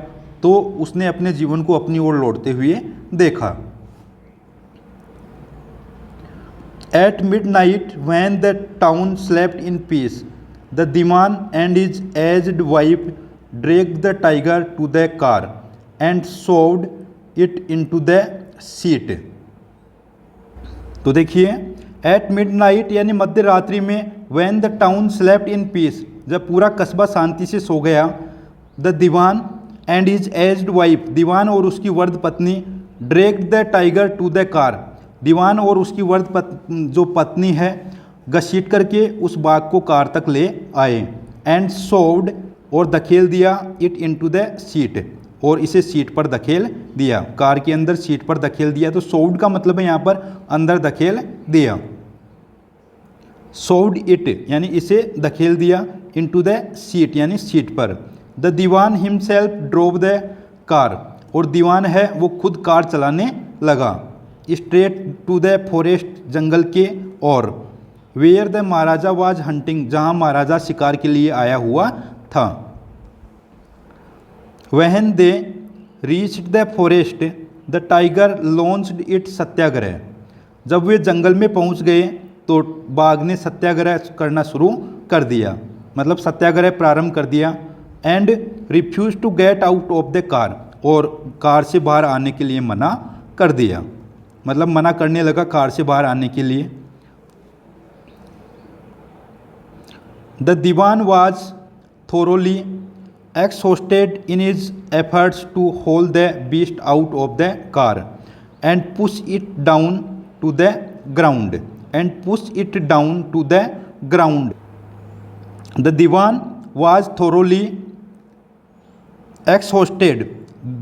तो उसने अपने जीवन को अपनी ओर लौटते हुए देखा। At midnight when the town slept in peace the Dewan and his aged wife dragged the tiger to the car and shoved it into the seat. तो देखिए एट मिडनाइट यानी मध्य रात्रि में, when the town slept in peace, जब पूरा कस्बा शांति से सो गया, the Dewan and his aged wife, दीवान और उसकी वर्ध पत्नी, dragged the tiger to the car, दीवान और उसकी वर्ध जो पत्नी है घसीट करके उस बाघ को कार तक ले आए, एंड शोव्ड, और धकेल दिया, इट इनटू द सीट, और इसे सीट पर धकेल दिया, कार के अंदर सीट पर धकेल दिया। तो शोव्ड का मतलब है यहाँ पर अंदर धकेल दिया, शोव्ड इट यानी इसे धकेल दिया, इनटू द सीट यानी सीट पर। The Dewan himself drove the car, और दीवान है वो खुद कार चलाने लगा, स्ट्रेट टू द फॉरेस्ट, जंगल के ओर, where the Maharaja was hunting, जहाँ महाराजा शिकार के लिए आया हुआ था। When they reached the forest, the tiger launched its सत्याग्रह, जब वे जंगल में पहुंच गए तो बाघ ने सत्याग्रह करना शुरू कर दिया, मतलब सत्याग्रह प्रारंभ कर दिया। And refuse to get out of the car, और कार से बाहर आने के लिए मना कर दिया, मतलब मना करने लगा कार से बाहर आने के लिए। The dewan was thoroughly exhausted in his efforts to haul the beast out of the car and push it down to the ground, The Diwan was thoroughly exhausted.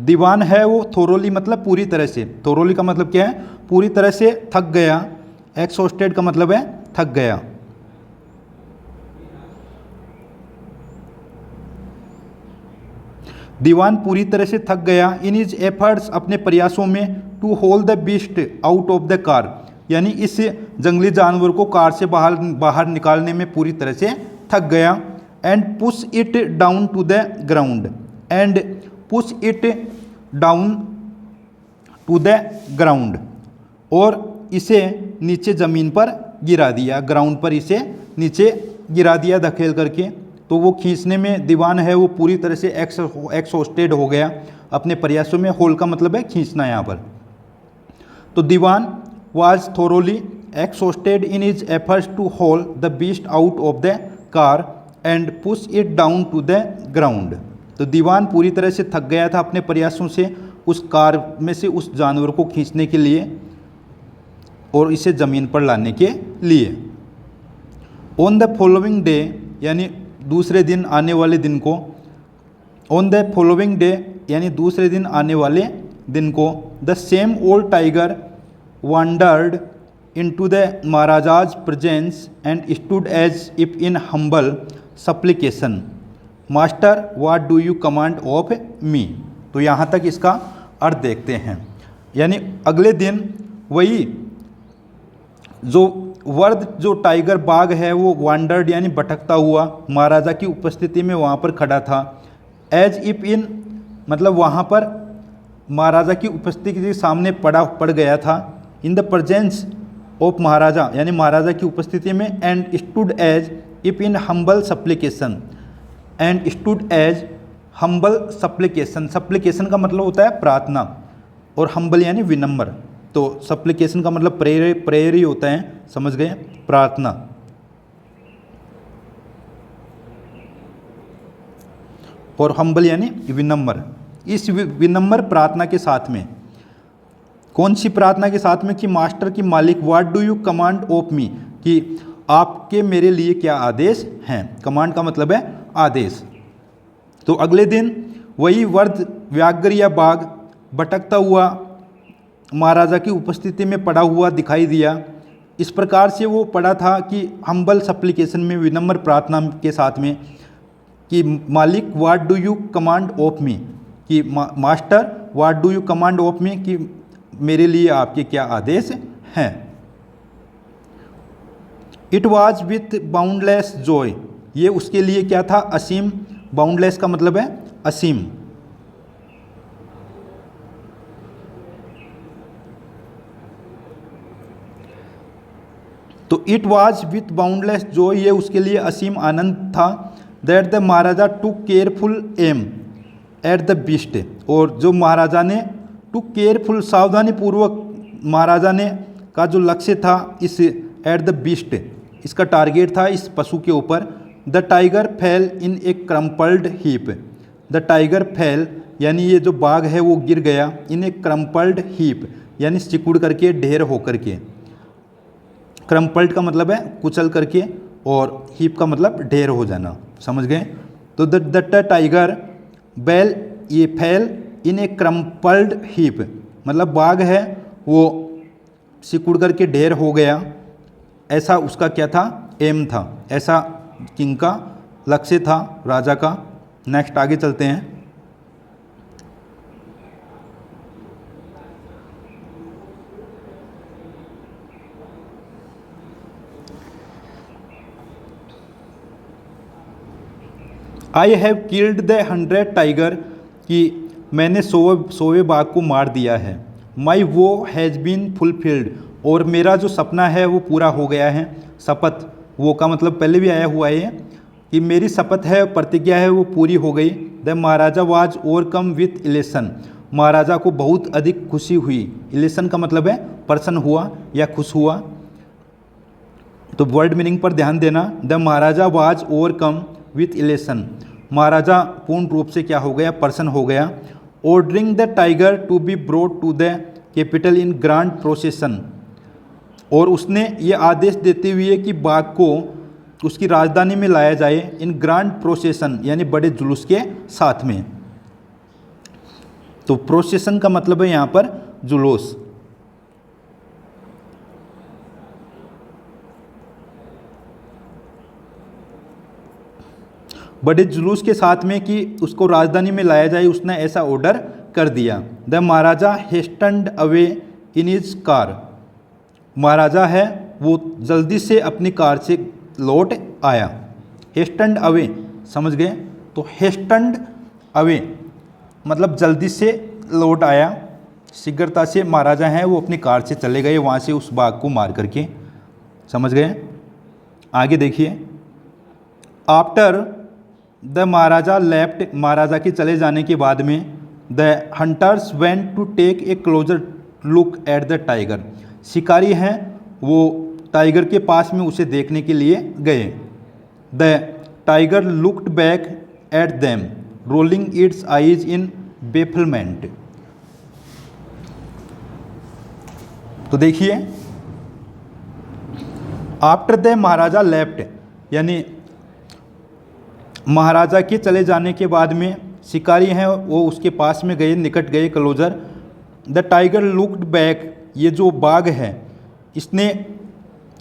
दीवान है वो thoroughly मतलब पूरी तरह से, thoroughly का मतलब क्या है, पूरी तरह से थक गया, exhausted का मतलब है थक गया। दीवान पूरी तरह से थक गया, इन हिज एफर्ट्स अपने प्रयासों में, to haul the beast out of the car, यानी इस जंगली जानवर को कार से बाहर निकालने में पूरी तरह से थक गया। And push it down to the ground, and push it down to the ground, और इसे नीचे ज़मीन पर गिरा दिया, ग्राउंड पर इसे नीचे गिरा दिया धकेल करके। तो वो खींचने में दीवान है वो पूरी तरह से एक्सहॉस्टेड हो गया अपने प्रयासों में। होल का मतलब है खींचना यहाँ पर। तो दीवान was thoroughly exhausted in his efforts to haul the beast out of the car and push it down to the ground. तो दीवान पूरी तरह से थक गया था अपने प्रयासों से उस कार में से उस जानवर को खींचने के लिए और इसे ज़मीन पर लाने के लिए। ऑन द फॉलोइंग डे, यानी दूसरे दिन आने वाले दिन को, ऑन द फॉलोइंग डे यानी दूसरे दिन आने वाले दिन को, the same old tiger wandered into the Maharaja's presence and stood as if in humble supplication. Master, what do you command of me? तो यहाँ तक इसका अर्थ देखते हैं। यानी अगले दिन वही जो वर्द जो टाइगर बाघ है वो वांडर्ड यानी भटकता हुआ महाराजा की उपस्थिति में वहाँ पर खड़ा था। एज इफ इन मतलब वहाँ पर महाराजा की उपस्थिति के सामने पड़ गया था। In the presence of Maharaja यानी महाराजा की उपस्थिति में। And stood as if in humble supplication, and stood as humble supplication. Supplication का मतलब होता है प्रार्थना और हम्बल यानी विनम्र। तो सप्लिकेशन का मतलब प्रेयर ही होता है, समझ गए, प्रार्थना। और हम्बल यानी विनम्र। इस विनम्र प्रार्थना के साथ में, कौन सी प्रार्थना के साथ में कि मास्टर की मालिक, what do you command of me, कि आपके मेरे लिए क्या आदेश हैं। कमांड का मतलब है आदेश। तो अगले दिन वही वर्द व्याघ्र या बाघ भटकता हुआ महाराजा की उपस्थिति में पड़ा हुआ दिखाई दिया। इस प्रकार से वो पड़ा था कि हम्बल सप्लिकेशन में, विनम्र प्रार्थना के साथ में, कि मालिक what do you command of me, कि master what do you command of me, कि मेरे लिए आपके क्या आदेश हैं। It was with boundless joy, ये उसके लिए क्या था, असीम। बाउंडलेस का मतलब है असीम। तो it was with boundless joy, ये उसके लिए असीम आनंद था। That the maharaja took careful aim at the beast, और जो महाराजा ने टू केयरफुल सावधानी पूर्वक महाराजा ने का जो लक्ष्य था इस एट द बीस्ट, इसका टारगेट था इस पशु के ऊपर। The tiger fail in A crumpled heap, the tiger fail यानी ये जो बाघ है वो गिर गया, इन ए क्रम्पल्ड हीप यानी सिकुड़ करके, ढेर होकर के। क्रम्पल्ड का मतलब है कुचल करके और हीप का मतलब ढेर हो जाना, समझ गए। तो द टाइगर बैल ये फेल इन ए क्रम्पल्ड हीप, मतलब बाघ है वो सिकुड़ करके ढेर हो गया। ऐसा उसका क्या था, एम था, ऐसा किंग का लक्ष्य था, राजा का। नेक्स्ट आगे चलते हैं। I have killed the 100 tiger, कि मैंने 100 बाघ को मार दिया है। माई वो हैज़ बीन फुलफिल्ड, और मेरा जो सपना है वो पूरा हो गया है। शपथ, वो का मतलब पहले भी आया हुआ है कि मेरी शपथ है, प्रतिज्ञा है, वो पूरी हो गई। The Maharaja was overcome with elation, महाराजा को बहुत अधिक खुशी हुई। इलेशन का मतलब है प्रसन्न हुआ या खुश हुआ। तो वर्ड मीनिंग पर ध्यान देना। The Maharaja was overcome with elation, महाराजा पूर्ण रूप से क्या हो गया, प्रसन्न हो गया। Ordering the tiger to be brought to the capital in grand procession, और उसने ये आदेश देते हुए कि बाघ को उसकी राजधानी में लाया जाए, इन ग्रांड प्रोसेशन यानी बड़े जुलूस के साथ में। तो प्रोसेशन का मतलब है यहाँ पर जुलूस। बड़े जुलूस के साथ में कि उसको राजधानी में लाया जाए, उसने ऐसा ऑर्डर कर दिया। The Maharaja hastened away in his car, महाराजा है वो जल्दी से अपनी कार से लौट आया। हेस्टेंड अवे समझ गए। तो हेस्टेंड अवे मतलब जल्दी से लौट आया, शीघ्रता से महाराजा हैं वो अपनी कार से चले गए वहाँ से उस बाघ को मार करके, समझ गए। आगे देखिए। After the maharaja left, maharaja के चले जाने के बाद में the hunters went to take a closer look at the tiger, शिकारी हैं वो टाइगर के पास में उसे देखने के लिए गए। The tiger looked back at them rolling it's eyes in bafflement. तो देखिए, आफ्टर द महाराजा लेफ्ट, यानी महाराजा के चले जाने के बाद में शिकारी हैं वो उसके पास में गए, निकट गए, closer. The tiger looked back, ये जो बाघ है इसने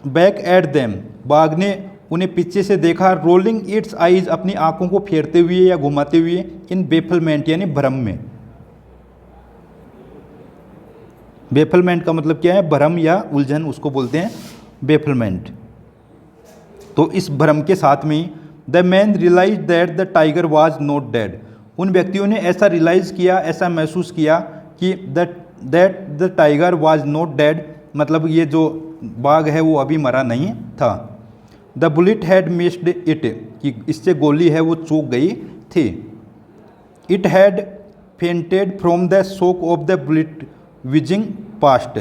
बैक एट देम, बाघ ने उन्हें पीछे से देखा, रोलिंग इट्स आइज, अपनी आंखों को फेरते हुए या घुमाते हुए, इन बेफलमेंट यानी भ्रम में। बेफलमेंट का मतलब क्या है? भ्रम या उलझन, उसको बोलते हैं बेफलमेंट। तो इस भ्रम के साथ में the man realise that the tiger was not dead, उन व्यक्तियों ने ऐसा रियलाइज किया, ऐसा महसूस किया कि that the tiger was not dead, मतलब ये जो बाघ है वो अभी मरा नहीं था। The bullet had missed it, कि इससे गोली है वो चूक गई थी। It had fainted from the shock of the bullet wheezing past,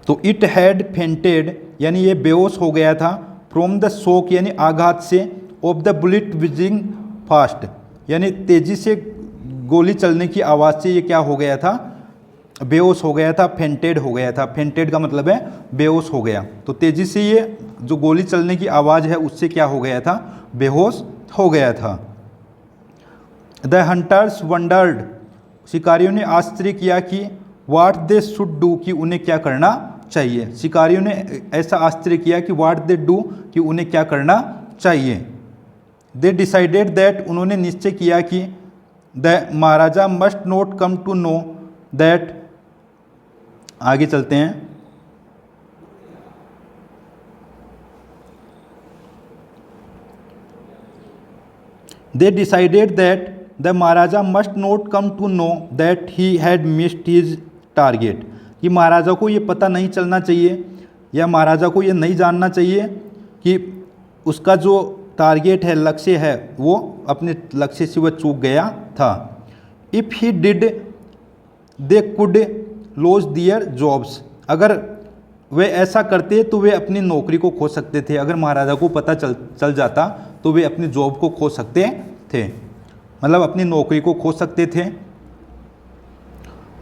तो इट हैड फेंटेड यानी ये बेहोश हो गया था, फ्रॉम द शॉक यानी आघात से, of the bullet wheezing fast यानी तेजी से गोली चलने की आवाज़ से ये क्या हो गया था? बेहोश हो गया था, फेंटेड हो गया था। फेंटेड का मतलब है बेहोश हो गया, तो तेजी से ये जो गोली चलने की आवाज़ है उससे क्या हो गया था? बेहोश हो गया था। द हंटर्स वंडर्ड, शिकारियों ने आश्चर्य किया कि व्हाट दे शुड डू, कि उन्हें क्या करना चाहिए। शिकारियों ने ऐसा आश्चर्य किया कि व्हाट दे डू, कि उन्हें क्या करना चाहिए। दे डिसाइडेड दैट, उन्होंने निश्चय किया कि the maharaja must not come to know that, आगे चलते हैं। They decided that the maharaja must not come to know that he had missed his target, कि महाराजा को ये पता नहीं चलना चाहिए या महाराजा को ये नहीं जानना चाहिए कि उसका जो टारगेट है, लक्ष्य है, वो अपने लक्ष्य से वह चूक गया था। If he did they could lose their jobs, अगर वे ऐसा करते तो वे अपनी नौकरी को खो सकते थे। अगर महाराजा को पता चल जाता तो वे अपनी जॉब को खो सकते थे, मतलब अपनी नौकरी को खो सकते थे।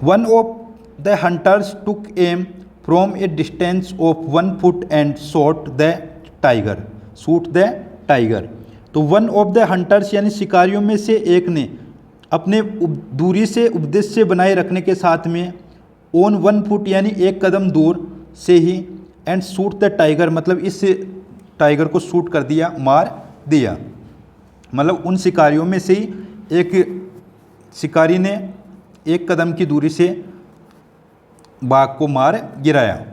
One of the hunters took am from A distance of 1 foot and shot the tiger, तो वन ऑफ द हंटर्स यानी शिकारियों में से एक ने अपने दूरी से उद्देश्य बनाए रखने के साथ में ऑन 1 फुट यानी 1 कदम दूर से ही, एंड शूट द टाइगर मतलब इस टाइगर को शूट कर दिया, मार दिया। मतलब उन शिकारियों में से ही एक शिकारी ने 1 कदम की दूरी से बाघ को मार गिराया।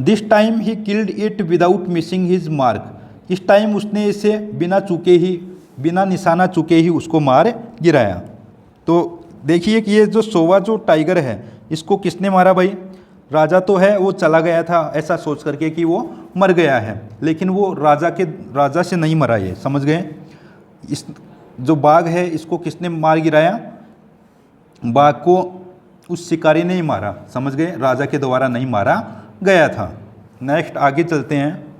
This time he killed it without missing his mark, इस टाइम उसने इसे बिना निशाना चुके ही उसको मार गिराया। तो देखिए कि ये जो सोवा जो टाइगर है इसको किसने मारा भाई? राजा तो है वो चला गया था ऐसा सोच करके कि वो मर गया है, लेकिन वो राजा से नहीं मरा, ये समझ गए। इस जो बाघ है इसको किसने मार गिराया? बाघ को उस शिकारी ने ही मारा, समझ गए, राजा के द्वारा नहीं मारा गया था। नेक्स्ट आगे चलते हैं।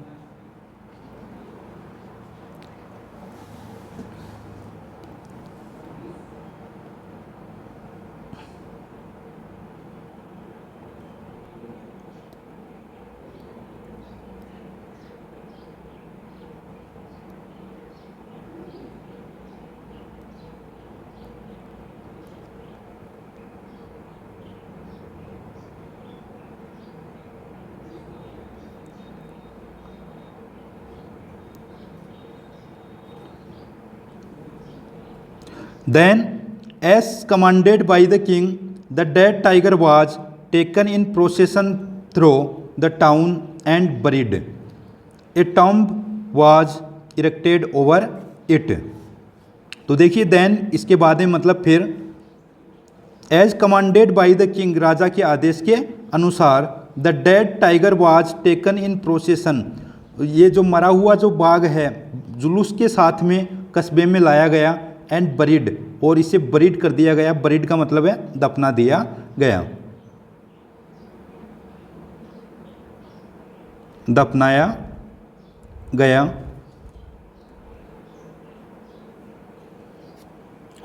Then, as commanded by the king, the dead tiger was taken in procession through the town and buried. A tomb was erected over it. तो देखिए then इसके बाद में मतलब फिर as commanded by the king, राजा के आदेश के अनुसार the dead tiger was taken in procession, ये जो मरा हुआ जो बाघ है जुलूस के साथ में कस्बे में लाया गया, एंड बरीड, और इसे बरीड कर दिया गया। बरीड का मतलब है दफना दिया गया। दफनाया गया।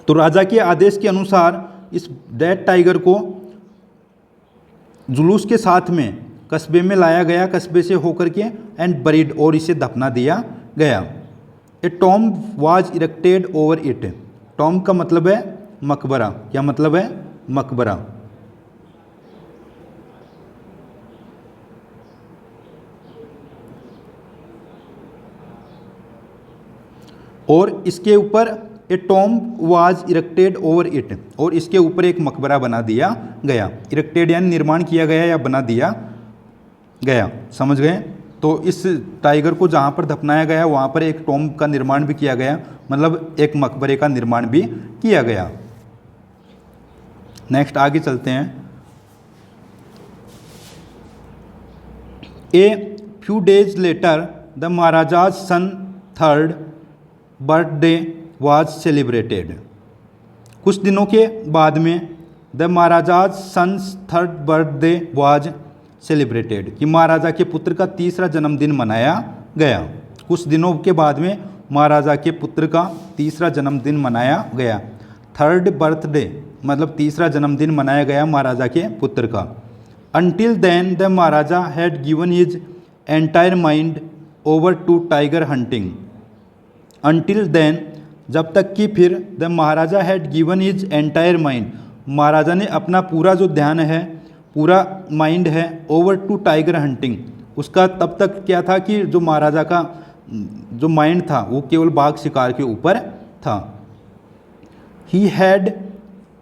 तो राजा के आदेश के अनुसार इस डेड टाइगर को जुलूस के साथ में कस्बे में लाया गया, कस्बे से होकर के, एंड बरीड, और इसे दफना दिया गया। A tomb was erected over it. Tomb का मतलब है मकबरा। क्या मतलब है? मकबरा। और इसके ऊपर a tomb was erected over it, और इसके ऊपर एक मकबरा बना दिया गया। इरेक्टेड यानी निर्माण किया गया या बना दिया गया, समझ गए? तो इस टाइगर को जहाँ पर दफनाया गया वहाँ पर एक टॉम का निर्माण भी किया गया, मतलब एक मकबरे का निर्माण भी किया गया। नेक्स्ट आगे चलते हैं। A few days later the Maharaja's son third birthday was celebrated. कुछ दिनों के बाद में the Maharaja's son's third birthday was celebrated, कि महाराजा के पुत्र का तीसरा जन्मदिन मनाया गया। कुछ दिनों के बाद में महाराजा के पुत्र का तीसरा जन्मदिन मनाया गया। थर्ड बर्थडे मतलब तीसरा जन्मदिन मनाया गया महाराजा के पुत्र का। Until then the Maharaja had given his entire mind over to tiger hunting. Until then जब तक कि फिर the Maharaja had given his entire mind, महाराजा ने अपना पूरा जो ध्यान है, पूरा माइंड है, ओवर टू टाइगर हंटिंग, उसका तब तक क्या था कि जो महाराजा का जो माइंड था वो केवल बाघ शिकार के ऊपर था। ही हैड,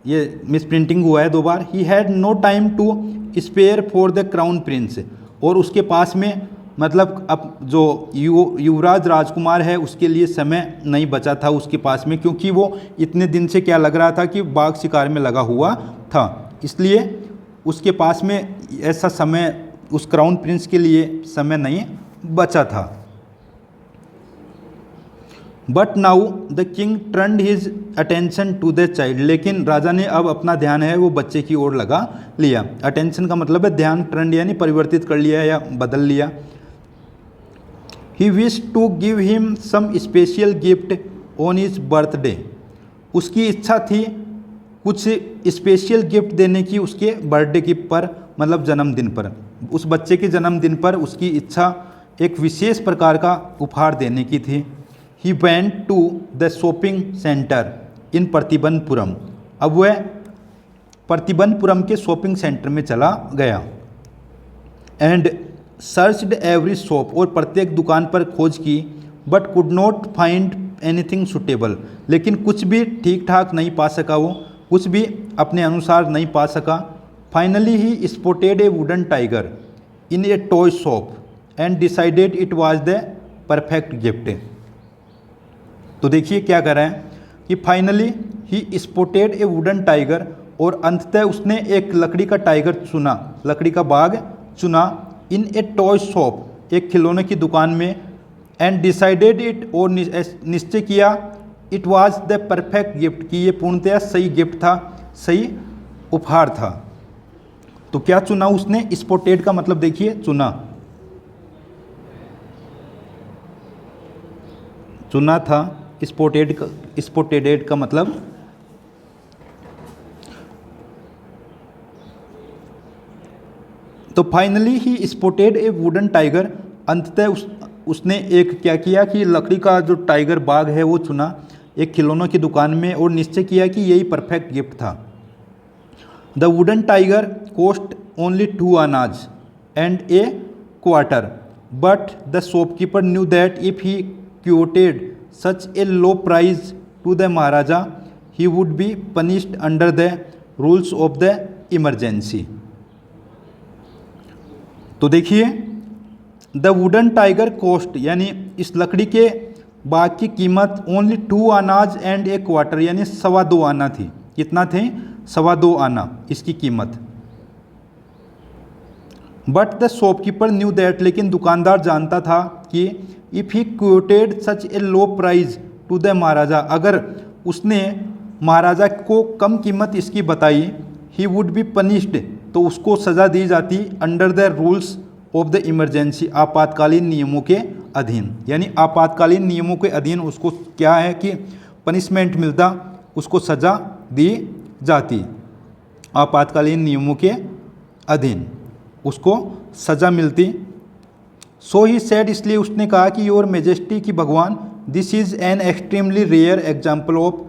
ये मिसप्रिंटिंग हुआ है 2 बार, he had no time to spare for the crown prince, और उसके पास में मतलब अब जो युवराज राजकुमार है उसके लिए समय नहीं बचा था उसके पास में, क्योंकि वो इतने दिन से क्या लग रहा था कि बाघ शिकार में लगा हुआ था, इसलिए उसके पास में ऐसा समय उस क्राउन प्रिंस के लिए समय नहीं बचा था। But now the king turned his attention to the child, लेकिन राजा ने अब अपना ध्यान है वो बच्चे की ओर लगा लिया। अटेंशन का मतलब है ध्यान, टर्न यानी परिवर्तित कर लिया या बदल लिया। He wished to give him some special gift on his birthday, उसकी इच्छा थी कुछ स्पेशल गिफ्ट देने की उसके बर्थडे की पर, मतलब जन्मदिन पर, उस बच्चे के जन्मदिन पर उसकी इच्छा एक विशेष प्रकार का उपहार देने की थी। He went to the shopping centre in Pratibandapuram, अब वह प्रतिबंधपुरम के शॉपिंग सेंटर में चला गया। एंड सर्च्ड एवरी शॉप, और प्रत्येक दुकान पर खोज की, but could not find anything suitable, लेकिन कुछ भी ठीक ठाक नहीं पा सका, वो कुछ भी अपने अनुसार नहीं पा सका। Finally he spotted A wooden tiger in A toy shop and decided it was the perfect gift. तो देखिए क्या कर रहे हैं कि finally he spotted A wooden tiger, और अंततः उसने एक लकड़ी का टाइगर चुना, लकड़ी का बाघ चुना, इन ए टॉय शॉप, एक खिलौने की दुकान में, एंड डिसाइडेड इट, और निश्चय किया, it was the perfect gift, कि ये पूर्णतया सही गिफ्ट था, सही उपहार था। तो क्या चुना उसने? स्पॉटेड का मतलब देखिए चुना, चुना था। स्पॉटेड का मतलब तो finally he spotted A wooden tiger, अंततः उसने एक क्या किया कि लकड़ी का जो टाइगर बाघ है वो चुना एक खिलौनों की दुकान में, और निश्चय किया कि यही परफेक्ट गिफ्ट था। The wooden tiger cost only 2 annas and a quarter, but the shopkeeper knew that if he quoted such a low price to the Maharaja he would be punished under the rules of the emergency. तो देखिए the wooden tiger cost, यानी इस लकड़ी के बाघ की कीमत only 2 annas and a quarter, यानी 2.25 आना थी। कितना थे? 2.25 आना इसकी कीमत। But the shopkeeper knew that, लेकिन दुकानदार जानता था कि if he quoted such a low price to the Maharaja, अगर उसने महाराजा को कम कीमत इसकी बताई, ही वुड बी पनिश्ड, तो उसको सज़ा दी जाती, under the rules of the emergency, आपातकालीन नियमों के अधीन, यानी आपातकालीन नियमों के अधीन उसको क्या है कि पनिशमेंट मिलता, उसको सज़ा दी जाती। आपातकालीन नियमों के अधीन उसको सज़ा मिलती। सो ही सेड, इसलिए उसने कहा कि योर मेजेस्टी की भगवान, this is an extremely rare example of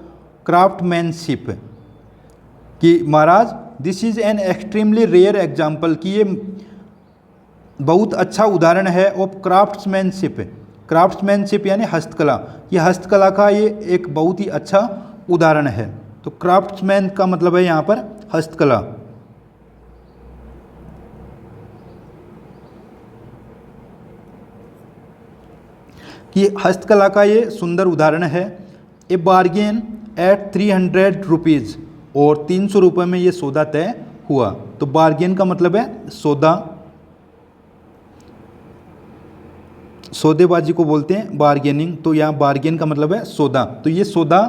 craftsmanship, कि महाराज this is an extremely rare example, कि ये बहुत अच्छा उदाहरण है ऑफ क्राफ्ट्समैनशिप। क्राफ्ट्समैनशिप यानी हस्तकला, ये हस्तकला का ये एक बहुत ही अच्छा उदाहरण है। तो क्राफ्ट्समैन का मतलब है यहाँ पर हस्तकला। कि हस्तकला का ये सुंदर उदाहरण है। ए बार्गेन एट 300 रुपीज़, और 300 रुपये में ये सौदा तय हुआ। तो बार्गेन का मतलब है सौदा, सौदेबाजी को बोलते हैं बार्गेनिंग। तो यहाँ बार्गेन का मतलब है सौदा। तो ये सौदा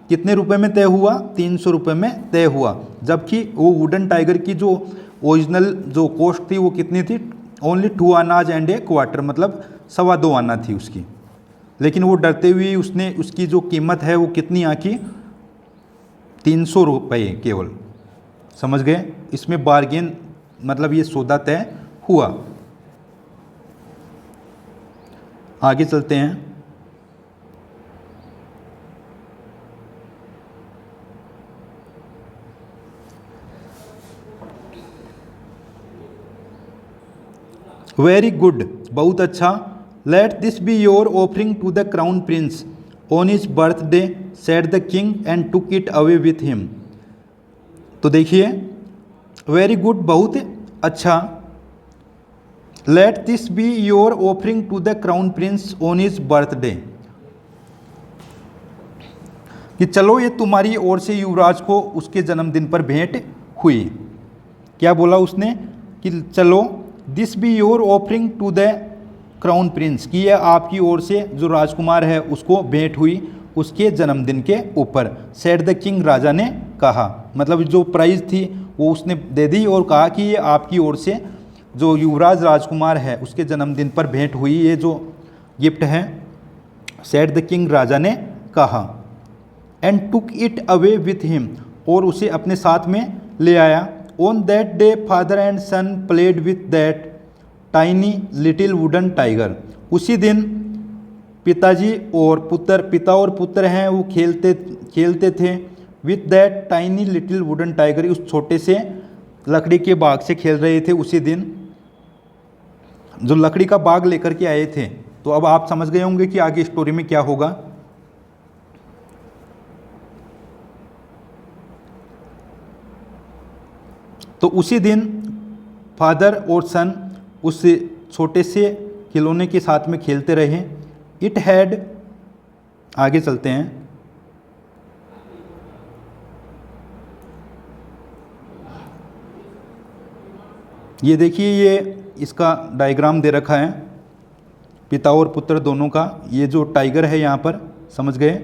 कितने रुपए में तय हुआ? 300 रुपये में तय हुआ। जबकि वो वुडन टाइगर की जो ओरिजिनल जो कॉस्ट थी वो कितनी थी? Only 2 annas and a quarter, मतलब 2.25 आना थी उसकी। लेकिन वो डरते हुए उसने उसकी जो कीमत है वो कितनी आंकी? 300 रुपये केवल। समझ गए? इसमें बार्गेन मतलब ये सौदा तय हुआ। आगे चलते हैं। वेरी गुड, बहुत अच्छा। Let this be your offering to the crown prince on his birthday, said the king and took it away with him. तो देखिए, वेरी गुड, बहुत अच्छा। Let this be your offering to the crown prince on his birthday, कि चलो ये तुम्हारी ओर से युवराज को उसके जन्मदिन पर भेंट हुई। क्या बोला उसने? कि चलो, this be your offering to the crown prince, कि यह आपकी ओर से जो राजकुमार है उसको भेंट हुई उसके जन्मदिन के ऊपर। सेड द किंग, राजा ने कहा, मतलब जो प्राइज़ थी वो उसने दे दी और कहा कि ये आपकी ओर से जो युवराज राजकुमार है उसके जन्मदिन पर भेंट हुई ये जो गिफ्ट है। सेड द किंग, राजा ने कहा। And took it away with him, और उसे अपने साथ में ले आया। On that day father and son played with that tiny little wooden tiger, उसी दिन पिताजी और पुत्र, पिता और पुत्र हैं वो खेलते थे with that tiny little wooden tiger, उस छोटे से लकड़ी के बाग से खेल रहे थे उसी दिन, जो लकड़ी का बाग लेकर के आए थे। तो अब आप समझ गए होंगे कि आगे स्टोरी में क्या होगा। तो उसी दिन फादर और सन उस छोटे से खिलौने के साथ में खेलते रहे। इट हैड, आगे चलते हैं। ये देखिए, ये इसका डायग्राम दे रखा है पिता और पुत्र दोनों का। ये जो टाइगर है यहाँ पर, समझ गए,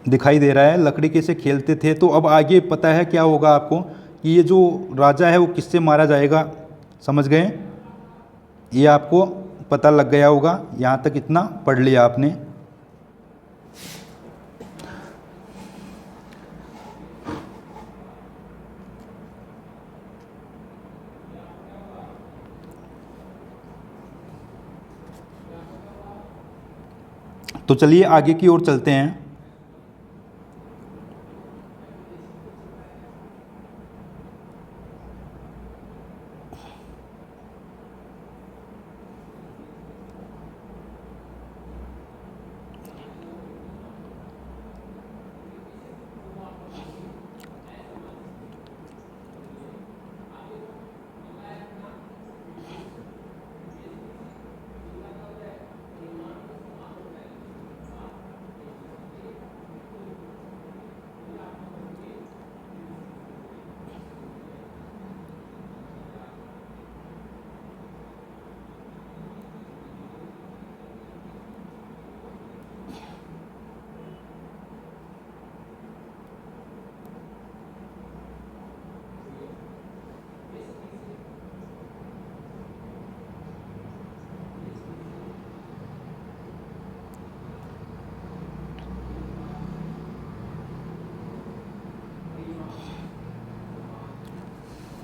दिखाई दे रहा है, लकड़ी के से खेलते थे। तो अब आगे पता है क्या होगा आपको, कि ये जो राजा है वो किससे मारा जाएगा। समझ गए? ये आपको पता लग गया होगा, यहाँ तक इतना पढ़ लिया आपने। तो चलिए आगे की ओर चलते हैं।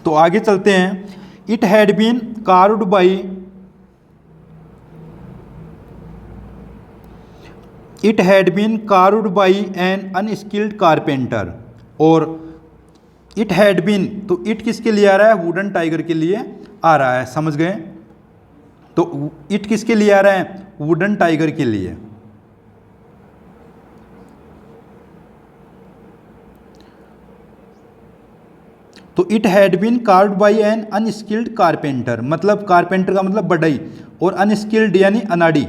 तो आगे चलते हैं। It had been carved by an unskilled carpenter. और इट हैड बीन, तो इट किसके लिए आ रहा है? वुडन टाइगर के लिए आ रहा है, समझ गए? तो इट किसके लिए आ रहा है? वुडन टाइगर के लिए। तो it had been carved by an unskilled carpenter, मतलब कारपेंटर का मतलब बढ़ई, और अनस्किल्ड यानी अनाड़ी।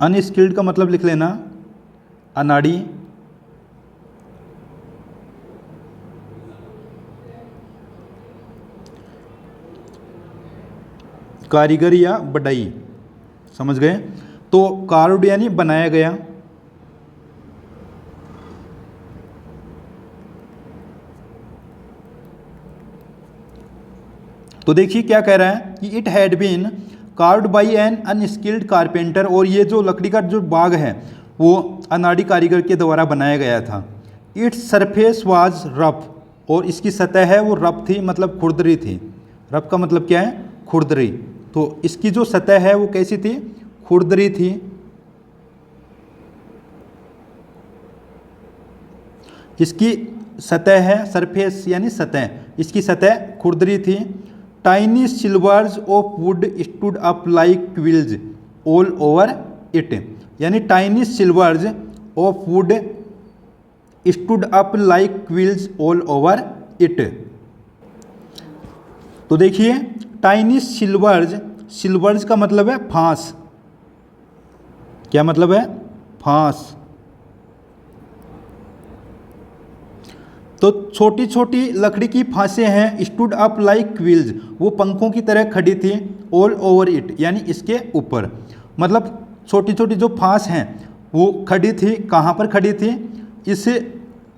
अनस्किल्ड का मतलब लिख लेना अनाड़ी, कारीगर या बढ़ई, समझ गए? तो कार्व्ड यानी बनाया गया। तो देखिए क्या कह रहा है कि it had been carved by an unskilled carpenter, और ये जो लकड़ी का जो बाग है वो अनाड़ी कारीगर के द्वारा बनाया गया था। इट्स सरफेस वाज रफ, और इसकी सतह है वो रफ थी, मतलब खुरदरी थी। रफ का मतलब क्या है? खुरदरी। तो इसकी जो सतह है वो कैसी थी? खुरदरी थी। इसकी सतह है, सरफेस यानी सतह, इसकी सतह खुरदरी थी। Tiny slivers of wood stood up like quills all over it, यानी tiny slivers of wood stood up like quills all over it. तो देखिए टाइनी सिल्वर्स, सिल्वर्स का मतलब है फांस। क्या मतलब है? फांस। तो छोटी छोटी लकड़ी की फांसें हैं। स्टूड अप लाइक क्विल्स, वो पंखों की तरह खड़ी थी। ऑल ओवर इट यानी इसके ऊपर, मतलब छोटी छोटी जो फांस हैं वो खड़ी थी। कहाँ पर खड़ी थी? इस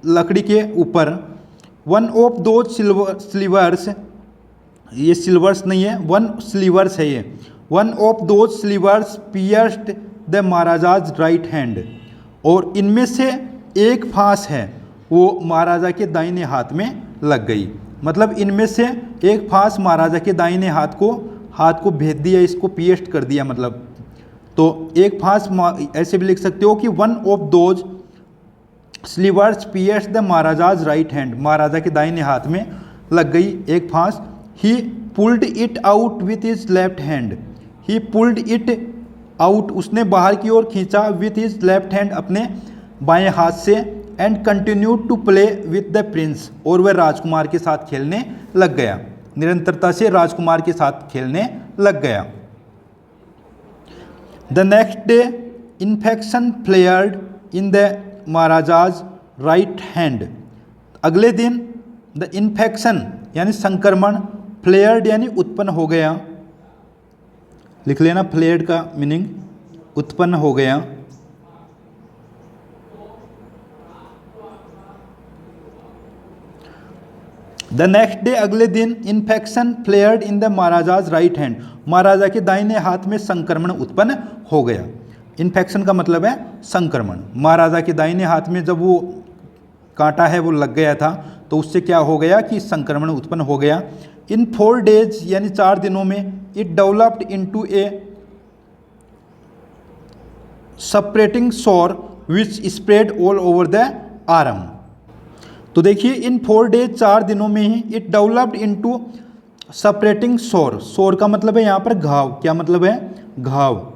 लकड़ी के ऊपर। वन ऑफ दो स्लीवर्स, ये सिल्वर्स नहीं है, वन स्लीवर्स है ये। वन ऑफ दो slivers pierced the Maharaja's right hand, और इनमें से एक फांस है वो महाराजा के दाहिने हाथ में लग गई। मतलब इनमें से एक फांस महाराजा के दाहिने हाथ को भेद दिया, इसको पियर्स्ट कर दिया मतलब। तो एक फांस ऐसे भी लिख सकते हो कि one of those slivers pierced the Maharaja's right hand, महाराजा के दाहिने हाथ में लग गई एक फांस। He pulled it out with his left hand, he pulled it out, उसने बाहर की ओर खींचा, विथ हिज लेफ्ट हैंड, अपने बाएं हाथ से। And continue to play with the prince, और वह राजकुमार के साथ खेलने लग गया, निरंतरता से राजकुमार के साथ खेलने लग गया। The next day infection flared in the Maharaja's right hand, अगले दिन द इन्फेक्शन यानी संक्रमण, फ्लेयर्ड यानी उत्पन्न हो गया, लिख लेना फ्लेयर्ड का मीनिंग उत्पन्न हो गया। द नेक्स्ट डे अगले दिन infection flared in the Maharaja's right hand, महाराजा के दाहिने हाथ में संक्रमण उत्पन्न हो गया। इन्फेक्शन का मतलब है संक्रमण। महाराजा के दाहिने हाथ में जब वो कांटा है वो लग गया था तो उससे क्या हो गया कि संक्रमण उत्पन्न हो गया। इन 4 days यानी 4 दिनों में it developed into a suppurating sore which spread all over the arm. तो देखिए इन 4 days 4 दिनों में ही it developed into suppurating sore, sore का मतलब है यहाँ पर घाव। क्या मतलब है? घाव।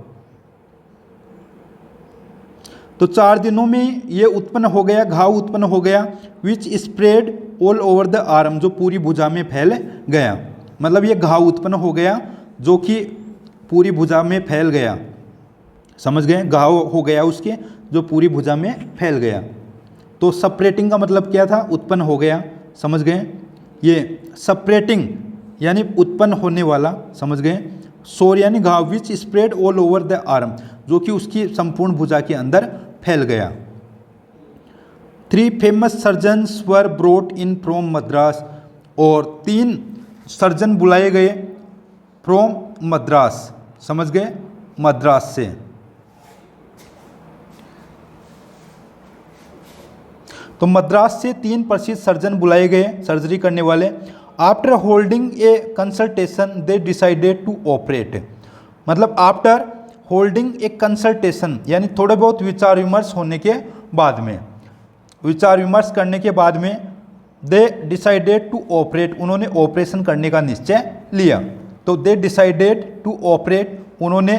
तो 4 दिनों में ये उत्पन्न हो गया, घाव उत्पन्न हो गया। Which spread all over the arm, जो पूरी भुजा में फैल गया। मतलब ये घाव उत्पन्न हो गया जो कि पूरी भुजा में फैल गया, समझ गए? घाव हो गया उसके जो पूरी भुजा में फैल गया। तो सेपरेटिंग का मतलब क्या था? उत्पन्न हो गया, समझ गए? ये सेपरेटिंग यानी उत्पन्न होने वाला, समझ गए? सोर यानी घाव, which spread all over the arm, जो कि उसकी संपूर्ण भुजा के अंदर फैल गया। 3 famous surgeons were brought in from Madras, और 3 सर्जन बुलाए गए फ्रॉम मद्रास, समझ गए? मद्रास से। तो मद्रास से 3 प्रसिद्ध सर्जन बुलाए गए सर्जरी करने वाले। After holding a consultation they decided to operate, मतलब आफ्टर होल्डिंग ए कंसल्टेशन यानी थोड़े बहुत विचार विमर्श होने के बाद में, विचार विमर्श करने के बाद में दे डिसाइडेड टू ऑपरेट, उन्होंने ऑपरेशन करने का निश्चय लिया। तो दे डिसाइडेड टू ऑपरेट, उन्होंने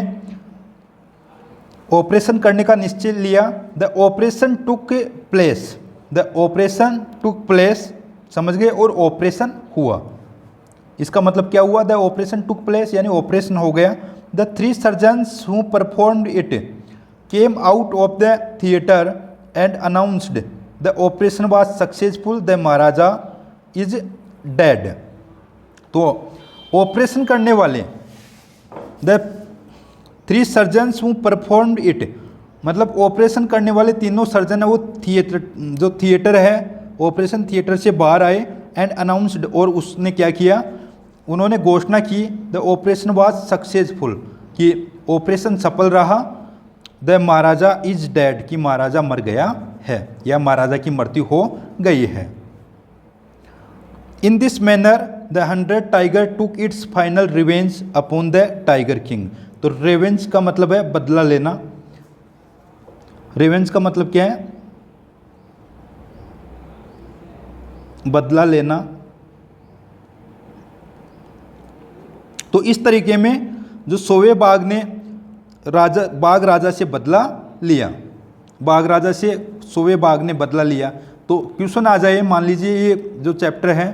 ऑपरेशन करने का निश्चय लिया। The operation took place, the operation took place, समझ गए, और ऑपरेशन हुआ। इसका मतलब क्या हुआ? द ऑपरेशन टुक प्लेस यानी ऑपरेशन हो गया। The 3 surgeons who performed it came out of the theatre and announced the operation was successful, the Maharaja is dead. तो ऑपरेशन करने वाले the 3 surgeons who performed it, मतलब operation करने वाले तीनों सर्जन है वो थिएटर है, ऑपरेशन थिएटर से बाहर आए। एंड अनाउंस्ड, और उसने क्या किया? उन्होंने घोषणा की द ऑपरेशन वाज सक्सेसफुल, कि ऑपरेशन सफल रहा। द महाराजा इज डेड, कि महाराजा मर गया है या महाराजा की मृत्यु हो गई है। In this manner the 100 tiger took its final revenge upon the tiger king. तो रिवेंज का मतलब है बदला लेना। रिवेंज का मतलब क्या है? बदला लेना। तो इस तरीके में जो सोवे बाघ ने बाघ राजा से बदला लिया, बाघ राजा से सोवे बाघ ने बदला लिया। तो क्वेश्चन आ जाए, मान लीजिए ये जो चैप्टर है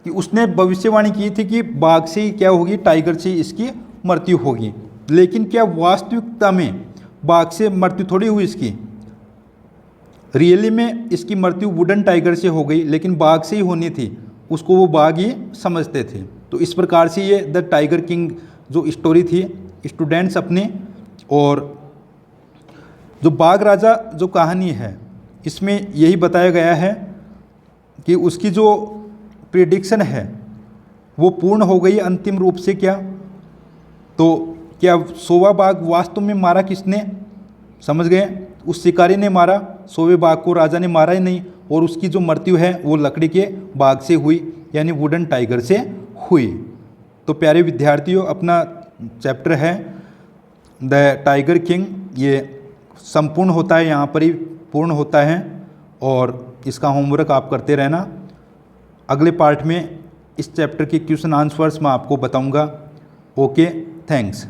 कि उसने भविष्यवाणी की थी कि बाघ से ही क्या होगी, टाइगर से इसकी मृत्यु होगी, लेकिन क्या वास्तविकता में बाघ से मृत्यु थोड़ी हुई इसकी? रियली में इसकी मृत्यु वुडन टाइगर से हो गई, लेकिन बाघ से ही होनी थी, उसको वो बाघ ही समझते थे। तो इस प्रकार से ये द टाइगर किंग जो स्टोरी थी स्टूडेंट्स अपने, और जो बाघ राजा जो कहानी है इसमें यही बताया गया है कि उसकी जो प्रेडिक्शन है वो पूर्ण हो गई अंतिम रूप से। क्या तो क्या सोवा बाघ वास्तव में मारा किसने? समझ गए, उस शिकारी ने मारा, सोवे बाघ को राजा ने मारा ही नहीं, और उसकी जो मृत्यु है वो लकड़ी के बाघ से हुई, यानी वुडन टाइगर से हुई। तो प्यारे विद्यार्थियों, अपना चैप्टर है द टाइगर किंग, ये संपूर्ण होता है, यहाँ पर ही पूर्ण होता है, और इसका होमवर्क आप करते रहना। अगले पार्ट में इस चैप्टर के क्वेश्चन आंसर्स मैं आपको बताऊंगा। Okay, thanks.